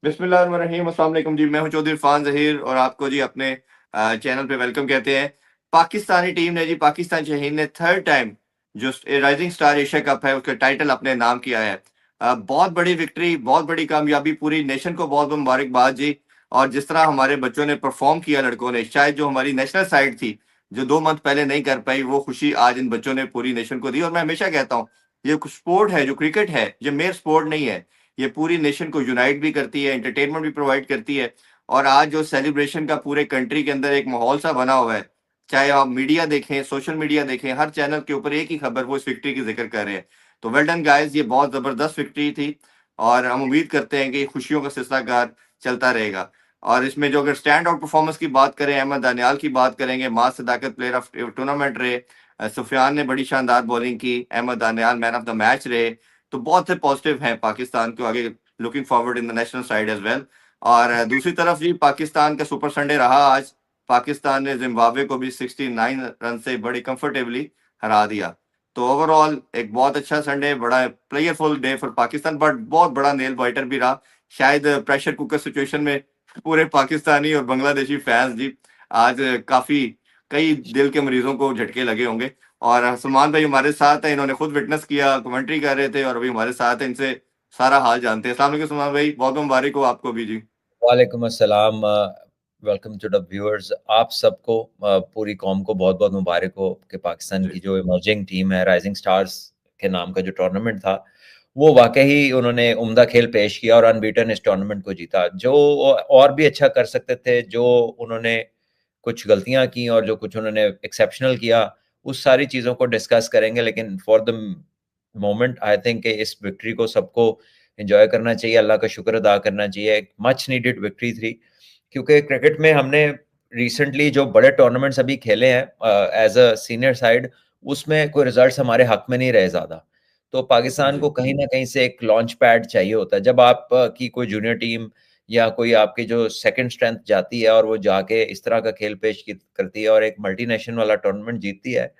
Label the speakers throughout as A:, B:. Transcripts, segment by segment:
A: बिस्मिल्लाहिर्रहमानिर्रहीम। अस्सलाम वालेकुम जी, मैं हूं चौधरी इरफान जहीर और आपको जी अपने चैनल पे वेलकम कहते हैं। पाकिस्तानी टीम ने जी, पाकिस्तान शहीन ने थर्ड टाइम जो राइजिंग स्टार एशिया कप है उसका टाइटल अपने नाम किया है। बहुत बड़ी विक्ट्री, बहुत बड़ी कामयाबी, पूरी नेशन को बहुत बहुत मुबारकबाद जी। और जिस तरह हमारे बच्चों ने परफॉर्म किया, लड़कों ने, शायद जो हमारी नेशनल साइड थी जो 2 मंथ पहले नहीं कर पाई, वो खुशी आज इन बच्चों ने पूरी नेशन को दी। और मैं हमेशा कहता हूँ, ये स्पोर्ट है, जो क्रिकेट है, ये मेयर स्पोर्ट नहीं है। ये पूरी नेशन को यूनाइट भी करती है, एंटरटेनमेंट भी प्रोवाइड करती है। और आज जो सेलिब्रेशन का पूरे कंट्री के अंदर एक माहौल सा बना हुआ है, चाहे आप मीडिया देखें, सोशल मीडिया देखें, हर चैनल के ऊपर एक ही खबर, वो इस विक्ट्री की जिक्र कर रहे हैं। तो वेल डन गाइस, ये बहुत जबरदस्त विक्ट्री थी और हम उम्मीद करते हैं कि खुशियों का सिलसिलाकार चलता रहेगा। और इसमें जो अगर स्टैंड आउट परफॉर्मेंस की बात करें, अहमद दानियाल की बात करेंगे, Mas Sadaqat player of tournament रहे। सुफियान ने बड़ी शानदार बॉलिंग की, Ahmed Daniyal man of the match रहे। तो बहुत से पॉजिटिव हैं पाकिस्तान को आगे, looking forward in the national side as well. और दूसरी तरफ जी, पाकिस्तान का सुपर संडे रहा आज। पाकिस्तान ने जिम्बाब्वे को भी 69 रन से बड़ी कंफर्टेबली हरा दिया। तो ओवरऑल एक बहुत अच्छा संडे, बड़ा प्लेयरफुल डे फॉर पाकिस्तान, बट बहुत बड़ा नेल बाइटर भी रहा। शायद प्रेशर कुकर सिचुएशन में पूरे पाकिस्तानी और बांग्लादेशी फैंस जी आज काफी, कई दिल के मरीजों को झटके लगे होंगे। और सलमान भाई हमारे साथ हैं, इन्होंने खुद विटनेस किया, कमेंट्री कर रहे थे और अभी हमारे साथ हैं, इनसे सारा हाल जानते हैं। अस्सलाम वालेकुम सलमान भाई, बहुत बहुत मुबारक हो आपको भी जी।
B: वालेकुम अस्सलाम। Welcome to the viewers. आप सबको पूरी कौम को बहुत बहुत मुबारक हो कि पाकिस्तान
A: जी
B: की जो इमर्जिंग टीम है, राइजिंग स्टार्स के नाम का जो टूर्नामेंट था, वो वाकई उन्होंने उम्दा खेल पेश किया और अनबीटन इस टूर्नामेंट को जीता। जो और भी अच्छा कर सकते थे, जो उन्होंने कुछ गलतियां की और जो कुछ उन्होंने एक्सेप्शनल किया, उस सारी चीज़ों को डिस्कस करेंगे। लेकिन for the moment I think इस विक्ट्री को सबको एंजॉय करना चाहिए, अल्लाह का शुक्र अदा करना चाहिए। मच नीडेड विक्ट्री थी, क्योंकि क्रिकेट में हमने रिसेंटली जो बड़े टूर्नामेंट्स अभी खेले हैं एज अ सीनियर साइड, उसमें कोई रिजल्ट्स हमारे हक में नहीं रहे ज़्यादा। तो पाकिस्तान को
A: जी
B: कहीं ना कहीं से एक लॉन्च पैड चाहिए होता है। जब आप की कोई जूनियर टीम या कोई आपकी जो सेकंड स्ट्रेंथ जाती है और वो जाके इस तरह का खेल पेश करती है और एक मल्टीनेशनल वाला टूर्नामेंट जीतती है,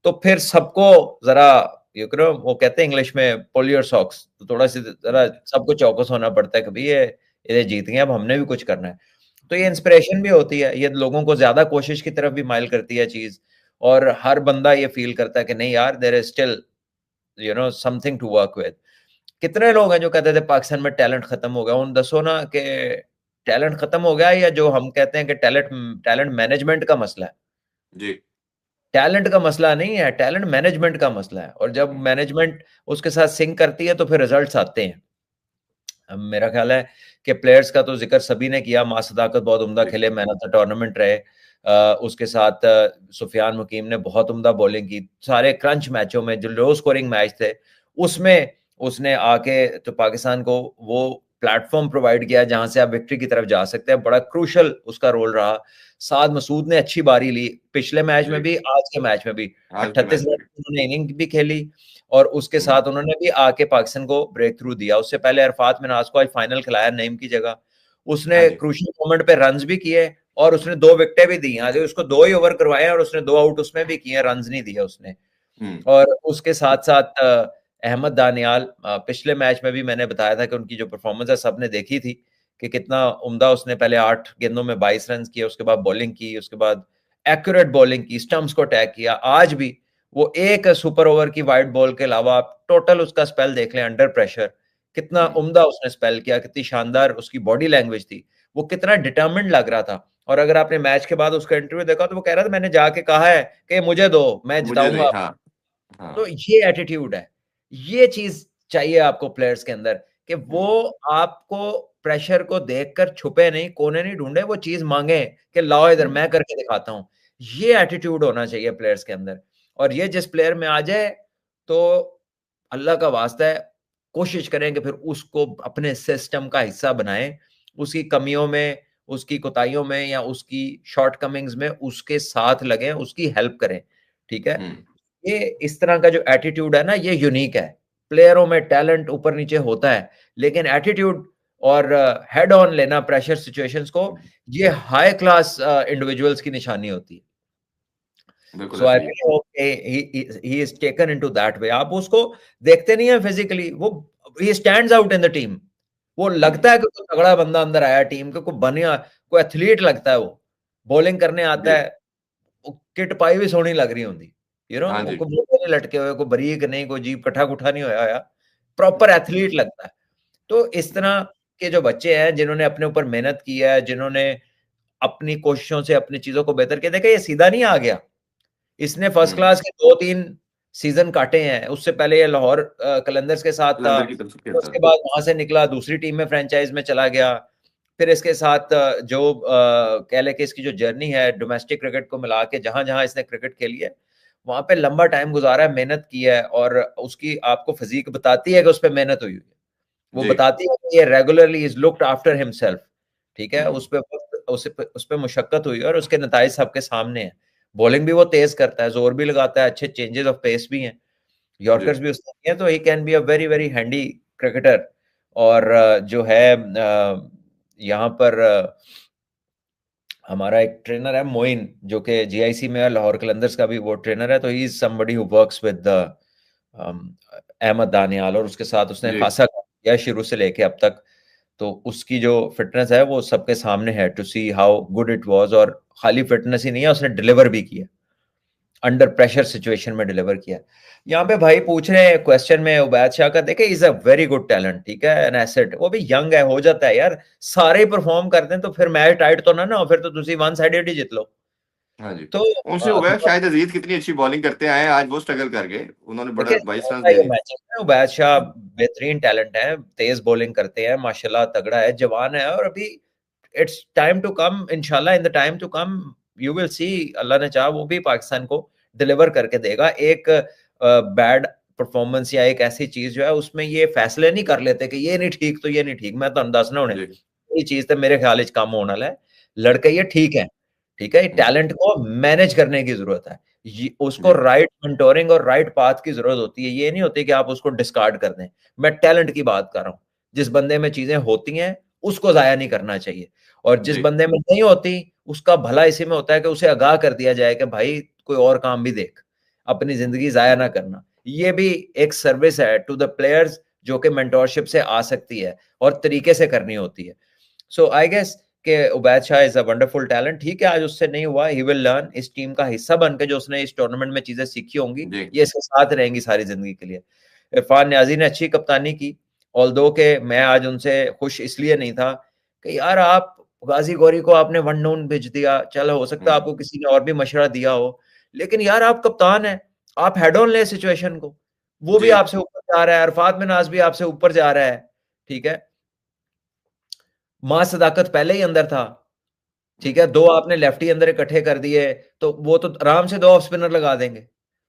B: तो फिर सबको जरा वो कहते हैं इंग्लिश में पुल योर सॉक्स, तो थोड़ा सी जरा सबको चौकस होना पड़ता है कि भाई ये जीत गए, अब हमने भी कुछ करना है। तो ये इंस्पिरेशन भी होती है, ये लोगों को ज्यादा कोशिश की तरफ भी माइल करती है चीज। और हर बंदा ये फील करता है कि नहीं यार, there is still something to work with. कितने लोग हैं जो कहते थे पाकिस्तान में टैलेंट खत्म हो गया? उन दसो ना कि टैलेंट खत्म हो गया, या जो हम कहते हैं कि टैलेंट टैलेंट मैनेजमेंट का मसला है।
A: जी
B: टैलेंट का मसला नहीं है, टैलेंट मैनेजमेंट का मसला है। और जब मैनेजमेंट उसके साथ सिंक करती है तो फिर रिजल्ट्स आते हैं। अब मेरा ख्याल है कि प्लेयर्स का तो जिक्र सभी ने किया। मास सदाकत बहुत उम्दा
A: जी
B: खेले, मैन ऑफ द टूर्नामेंट रहे। उसके साथ सुफियान मुकीम ने बहुत उम्दा बॉलिंग की। सारे क्रंच मैचों में, जो लो स्कोरिंग मैच थे, उसमें उसने आके तो पाकिस्तान को वो प्लेटफॉर्म प्रोवाइड किया जहां से आप विक्ट्री की तरफ जा सकते हैं। बड़ा क्रूशल उसका रोल रहा। साद मसूद ने अच्छी बारी ली, पिछले मैच में
A: जी
B: भी, आज के मैच में भी।
A: आज के
B: 38
A: मैच
B: रन
A: में।
B: की उन्होंने इनिंग भी खेली और उसके
A: हम्म,
B: साथ उन्होंने भी आके पाकिस्तान को ब्रेक थ्रू दिया। उससे पहले अरफात मिनाज को आज फाइनल खिलाया नईम की जगह।
A: हाँ
B: उसने
A: जी।
B: क्रूशियल मोमेंट पे रन्स भी किए और उसने 2 विकेटें भी दी। आज उसको 2 ही ओवर करवाए और उसने 2 आउट उसमें भी किए, रन्स नहीं दिए उसने।
A: हम्म
B: और उसके साथ साथ अहमद दानियाल, पिछले मैच में भी मैंने बताया था कि उनकी जो परफॉर्मेंस है सबने देखी थी कि कितना उम्दा। उसने पहले 8 गेंदों में 22 रन किए, उसके बाद बॉलिंग की, उसके बाद एक्यूरेट बॉलिंग की, स्टंप्स को अटैक किया। आज भी वो एक सुपर ओवर की वाइड बॉल के अलावा आप टोटल उसका स्पेल देख लें अंडर प्रेशर, कितना
A: हम्म
B: उम्दा उसने स्पेल किया, कितनी शानदार उसकी बॉडी लैंग्वेज थी, वो कितना डिटर्मिन्ड लग रहा था। और अगर आपने मैच के बाद उसका इंटरव्यू देखा तो वो कह रहा था मैंने जाके कहा है कि मुझे दो, मैं
A: मुझे दे,
B: जिताऊंगा।
A: हाँ
B: तो
A: हाँ।
B: ये एटीट्यूड है, ये चीज चाहिए आपको प्लेयर्स के अंदर, कि वो
A: हम्म
B: आपको प्रेशर को देखकर छुपे नहीं, कोने नहीं ढूंढे, वो चीज मांगे कि लाओ इधर
A: हम्म
B: मैं करके दिखाता हूं। ये एटीट्यूड होना चाहिए प्लेयर्स के अंदर। और ये जिस प्लेयर में आ जाए तो अल्लाह का वास्ता है, कोशिश करें कि फिर उसको अपने सिस्टम का हिस्सा बनाएं। उसकी कमियों में, उसकी कोताहियों में या उसकी शॉर्ट कमिंग्स में उसके साथ लगें, उसकी हेल्प करें। ठीक है?
A: हम्म
B: ये इस तरह का जो एटीट्यूड है ना, ये यूनिक है। प्लेयरों में टैलेंट ऊपर नीचे होता है, लेकिन एटीट्यूड और हेड ऑन लेना प्रेशर सिचुएशंस को, ये हाई क्लास इंडिविजुअल्स की निशानी होती है।
A: बिल्कुल
B: सो आई
A: ऐसे ही है।
B: Feel he is taken into that way. आप उसको देखते नहीं है फिजिकली, वो he stands out in the team. वो लगता है कि कोई तगड़ा बंदा अंदर आया टीम के, कोई बनिया, कोई एथलीट लगता है वो, बॉलिंग करने आता
A: जी।
B: है, किट पाई भी सोहनी लग रही होंदी,
A: हाँ
B: वो
A: जी।
B: कोई मोटे नहीं लटके हुए, कोई बरीक नहीं, कोई जीप कट्ठा कुठा नहीं होया होया, प्रॉपर एथलीट लगता है। तो इस तरह के जो बच्चे हैं जिन्होंने अपने ऊपर मेहनत की है, जिन्होंने अपनी कोशिशों से अपनी चीजों को बेहतर किया, देखिए ये सीधा नहीं आ गया, इसने फर्स्ट
A: हम्म।
B: क्लास के 2-3 सीजन काटे हैं। उससे पहले ये लाहौर कलंदर्स के साथ था,
A: कलंदर की तरफ से खेलता
B: उसके
A: है।
B: बाद वहां से निकला दूसरी टीम में फ्रेंचाइज में चला गया, फिर इसके साथ जो कह ले कि इसकी जो जर्नी है डोमेस्टिक क्रिकेट को मिला के, जहां जहां इसने क्रिकेट खेली है वहां पे लंबा टाइम गुजारा है, मेहनत की है, और उसकी आपको फिजिक बताती है कि उस पर मेहनत हुई है, वो
A: जी।
B: बताती है कि ये regularly is looked after himself, ठीक है,
A: हम्म।
B: उस पे मुशक्कत हुई है और उसके नताइज सबके सामने हैं। बॉलिंग भी वो तेज करता है, जोर भी लगाता है, अच्छे चेंजेस ऑफ पेस भी हैं,
A: जी।
B: यॉर्कर्स भी उसने किए हैं, तो he can be a very very handy cricketer. और जो है यहाँ पर हमारा एक ट्रेनर है मोइन, जो कि जीआईसी में है, लाहौर कलंदर्स का भी वो ट्रेनर है, तो he is somebody who works with Ahmed Daniyal, और उसके साथ उसने
A: जी।
B: खासा काम किया शुरू से लेके अब तक। तो उसकी जो फिटनेस है वो सबके सामने है, to see how good it was, और खाली फिटनेस ही नहीं है, उसने डिलीवर भी किया, अंडर प्रेशर सिचुएशन में डिलीवर किया। यहाँ पे भाई पूछ रहे हैं क्वेश्चन में उबैद शाह का, देखे is a very good talent, ठीक है, एन एसेट, वो भी यंग है, हो जाता है यार, सारे ही परफॉर्म करते हैं तो फिर मैच टाइट तो ना फिर तो तुम वन साइडेड ही जीत लो।
A: हाँ जी।
B: तो
A: उनसे हो गया, शायद अजीज कितनी अच्छी बॉलिंग करते आए हैं, आज वो स्ट्रगल कर गए, उन्होंने बड़ा
B: देखिए
A: 22 रन
B: ये
A: दे दिए।
B: मैचेस में उबैद शाह बेहतरीन टैलेंट है, तेज बॉलिंग करते हैं माशाल्लाह, तगड़ा है, जवान है, और अभी इट्स टाइम टू कम, इंशाल्लाह in the time to come you will see, अल्लाह ने चाहा वो भी पाकिस्तान को डिलीवर करके देगा। एक बैड परफॉर्मेंस या एक ऐसी चीज जो है उसमें ये फैसले नहीं कर लेते कि ये नहीं ठीक तो ये नहीं ठीक, मैं तो दसना होने
A: जी।
B: ये चीज तो मेरे ख्याल कम होने वाला है, लड़के ये ठीक है, ठीक है,
A: हम्म।
B: टैलेंट को मैनेज करने की जरूरत है, उसको
A: जी।
B: राइट मेंटोरिंग और राइट पाथ की जरूरत होती है, ये नहीं होती कि आप उसको डिस्कार्ड कर दें। मैं टैलेंट की बात कर रहा हूँ, जिस बंदे में चीजें होती हैं उसको जाया नहीं करना चाहिए, और जिस
A: जी।
B: बंदे में नहीं होती उसका भला इसी में होता है कि उसे आगाह कर दिया जाए कि भाई कोई और काम भी देख, अपनी जिंदगी जाया ना करना। ये भी एक सर्विस है टू द प्लेयर्स जो कि मेंटोरशिप से आ सकती है और तरीके से करनी होती है। सो आई गेस कि Ubaid Shah is a wonderful talent, ठीक है, आज उससे नहीं हुआ, ही विल लर्न, इस टीम का हिस्सा बन के जो उसने इस टूर्नामेंट में चीजें सीखी होंगी
A: जी।
B: ये इसके साथ रहेंगी सारी जिंदगी के लिए। इरफान न्याजी ने अच्छी कप्तानी की, ऑल्दो के मैं आज उनसे खुश इसलिए नहीं था कि यार आप गाजी गौरी को आपने वन डाउन भेज दिया, चल हो सकता है
A: हम्म।
B: आपको किसी ने और भी मशवरा दिया हो, लेकिन यार आप कप्तान हैं, आप हेड ऑन ले सिचुएशन को, वो भी
A: जी।
B: आपसे ऊपर जा रहा है, अरफात मिनाज भी आपसे ऊपर जा रहा है, ठीक है, मां सदाकत पहले ही अंदर था, ठीक है, दो आपने लेफ्टी अंदर इकट्ठे कर दिए तो वो तो आराम से दो ऑफ स्पिनर लगा देंगे,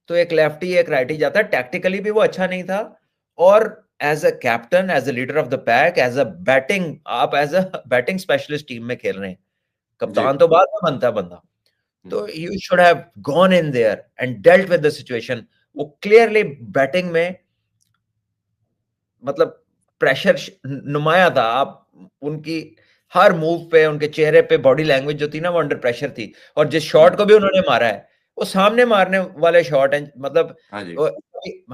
B: तो एक लेफ्टी एक राइटी जाता है, टैक्टिकली भी वो अच्छा नहीं था, और as a captain, as a leader of the pack, as a batting, आप as a batting specialist team में खेल रहे हैं,
A: जी।
B: कप्तान तो बाद में बनता है बंदा,
A: हम्म।
B: तो you should have gone in their and dealt with the situation. वो क्लियरली बैटिंग में मतलब प्रेशर नुमाया था, आप उनकी हर मूव पे, उनके चेहरे पे बॉडी लैंग्वेज जो थी ना वो अंडर प्रेशर थी, और जिस शॉट
A: हम्म।
B: को भी उन्होंने मारा है वो सामने मारने वाले शॉट हैं, मतलब
A: हाँ जी।
B: वो-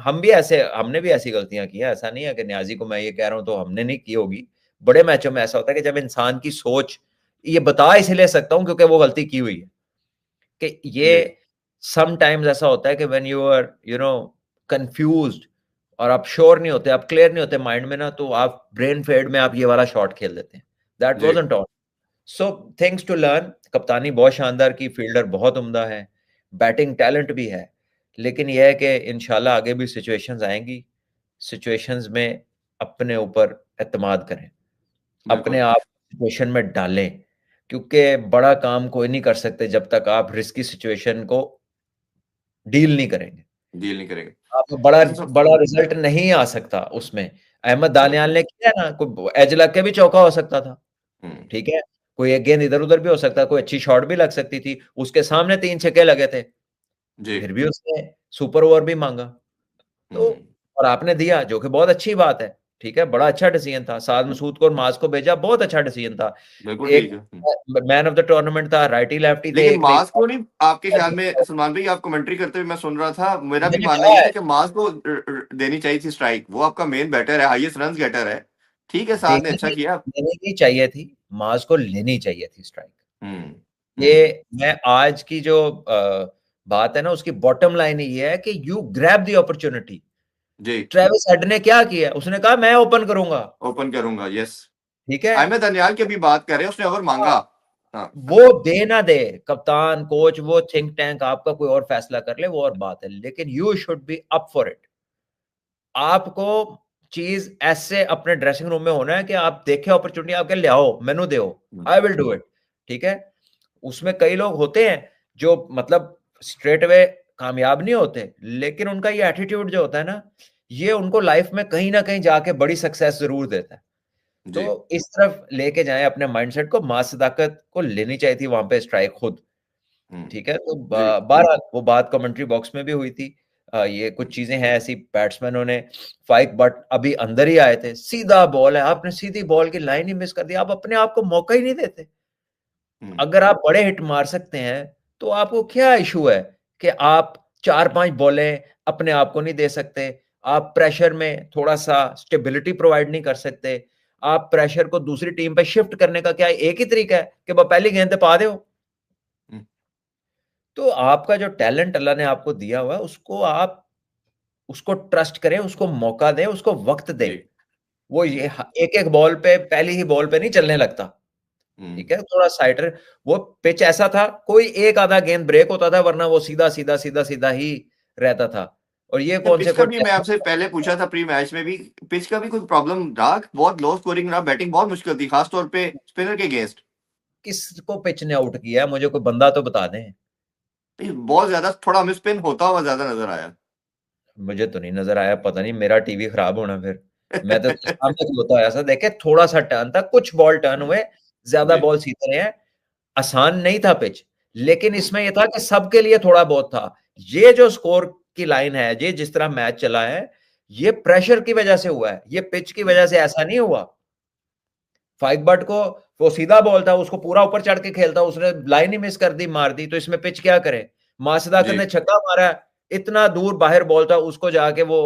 B: हम भी ऐसे, हमने भी ऐसी गलतियां की हैं, ऐसा नहीं है कि न्याजी को मैं ये कह रहा हूं तो हमने नहीं की होगी, बड़े मैचों में ऐसा होता है कि जब इंसान की सोच, ये बता इसलिए सकता हूं क्योंकि वो गलती की हुई है, कि ये
A: जी।
B: समटाइम्स ऐसा होता है कि व्हेन यू आर कंफ्यूज्ड और आप श्योर नहीं होते, आप क्लियर नहीं होते माइंड में ना, तो आप ब्रेन फेड में आप ये वाला शॉट खेल देते हैं, दैट
A: जी।
B: Wasn't all. So things to learn, कप्तानी बहुत शानदार की, फील्डर बहुत उम्दा है, बैटिंग टैलेंट भी है, लेकिन यह है कि इंशाल्लाह आगे भी सिचुएशंस आएंगी, सिचुएशंस में अपने ऊपर एतमाद करें, अपने
A: बिल्कुल।
B: आप सिचुएशन में डालें, क्योंकि बड़ा काम कोई नहीं कर सकते जब तक आप रिस्की सिचुएशन को डील नहीं करेंगे,
A: डील नहीं करेंगे।
B: आपको बड़ा
A: अच्छा सब।
B: बड़ा रिजल्ट नहीं आ सकता उसमें। अहमद
A: बिल्कुल।
B: दानियाल ने किया ना, कोई एज लग के भी चौका हो सकता था,
A: हम्म।
B: ठीक है, कोई एक गेंद इधर उधर भी हो सकता, कोई अच्छी शॉट भी लग सकती थी, उसके सामने 3 छक्के लगे थे,
A: जी।
B: फिर भी उसने सुपर ओवर भी मांगा, तो
A: हम्म।
B: और आपने दिया, जो कि बहुत अच्छी बात है, ठीक है, बड़ा अच्छा डिसीजन था, साद मसूद को और माज को भेजा, बहुत अच्छा डिसीजन था,
A: बिल्कुल
B: एक
A: ठीक है।
B: मैन ऑफ द टूर्नामेंट था, राइटी लेफ्टी थे,
A: लेकिन
B: एक ने
A: मास को नहीं, आपके ख्याल में सलमान भाई, आप कमेंट्री करते हुए मैं सुन रहा था, मेरा भी
B: मैंने
A: मानना
B: कहा
A: ये था
B: है,
A: कि मास को देनी चाहिए थी स्ट्राइक, वो आपका मेन बैटर है, हाईएस्ट रन गेटर है, ठीक है, साथ ने अच्छा किया।
B: लेनी नहीं चाहिए थी, माज को लेनी चाहिए थी स्ट्राइक।
A: हम्म। हम्म।
B: ये मैं आज की जो बात है ना, उसकी बॉटम लाइन ये है कि यू ग्रैब द अपॉर्चुनिटी।
A: जी।
B: ट्रेविस हेड ने क्या किया, उसने कहा मैं ओपन करूंगा।
A: ओपन करूंगा, यस।
B: ठीक है,
A: अहमद अनियाल की भी बात करें, उसने ओवर मांगा। हाँ।
B: वो दे ना दे, कप्तान कोच वो थिंक टैंक आपका कोई और फैसला कर ले, वो और बात है, लेकिन you should be up for it. आपको चीज ऐसे अपने ड्रेसिंग रूम में होना है कि आप देखे अपॉर्चुनिटी, आपके ले आओ, मेनू दो, आई विल डू इट। ठीक है, उसमें कई लोग होते हैं जो मतलब स्ट्रेट अवे कामयाब नहीं होते, लेकिन उनका ये एटीट्यूड जो होता है ना, ये उनको लाइफ में कहीं ना कहीं जाके बड़ी सक्सेस जरूर देता है।
A: जी।
B: तो इस तरफ लेके जाएं अपने माइंडसेट को, मां सदाकत को लेनी चाहिए थी वहां पे स्ट्राइक खुद।
A: हम्म।
B: ठीक है, तो
A: जी।
B: बहरहाल वो बात कमेंट्री बॉक्स में भी हुई थी। ये कुछ चीजें हैं ऐसी, बैट्समैनों ने फाइक बट अभी अंदर ही आए थे, सीधा बॉल है, आपने सीधी बॉल की लाइन ही मिस कर दी, आप अपने आप को मौका ही नहीं देते।
A: हम्म।
B: अगर आप बड़े हिट मार सकते हैं तो आपको क्या इशू है कि आप 4-5 बॉलें अपने आप को नहीं दे सकते? आप प्रेशर में थोड़ा सा स्टेबिलिटी प्रोवाइड नहीं कर सकते? आप प्रेशर को दूसरी टीम पे शिफ्ट करने का क्या एक ही तरीका है कि पहली गेंद पे पा दो?
A: हम्म।
B: तो आपका जो टैलेंट अल्लाह ने आपको दिया हुआ है, उसको आप उसको ट्रस्ट करें, उसको मौका दें, उसको वक्त दें।
A: जी।
B: वो ये एक एक बॉल पे, पहली ही बॉल पे नहीं चलने लगता।
A: हम्म।
B: ठीक है, थोड़ा साइडर, वो पिच ऐसा था, कोई एक आधा गेंद ब्रेक होता था, वरना वो सीधा सीधा सीधा सीधा ही रहता था। और ये कौन
A: पिच
B: से
A: का
B: कोई
A: भी मैं आपसे पहले पूछा था प्री मैच में भी, पिच का भी कुछ प्रॉब्लम रहा, बहुत लो स्कोरिंग रहा, बैटिंग बहुत मुश्किल थी, खासतौर पे स्पिनर के अगेंस्ट।
B: किसको पिच ने आउट किया है? मुझे कोई बंदा तो बता दें।
A: बहुत ज्यादा थोड़ा हमें स्पिन होता हुआ ज्यादा नजर आया।
B: मुझे तो नहीं नजर आया, पता नहीं मेरा टीवी खराब होना फिर। मैं तो सामने खलोता होया ऐसा देखे, थोड़ा सा टर्न था, कुछ बॉल टर्न हुए, ज्यादा
A: जी।
B: बॉल सीधे रहे हैं। आसान नहीं था पिच, लेकिन
A: हम्म।
B: इसमें यह था कि सबके लिए थोड़ा बहुत था। ये जो स्कोर की लाइन है, ये जिस तरह मैच चला है, ये प्रेशर की वजह से हुआ है, ये पिच की वजह से ऐसा नहीं हुआ। फाइक बट को वो सीधा बॉल था, उसको पूरा ऊपर चढ़ के खेलता, उसने लाइन ही मिस कर दी, मार दी, तो इसमें पिच क्या करे? मासदाकत
A: जी।
B: ने छक्का मारा, इतना दूर बाहर बॉल था, उसको जाके वो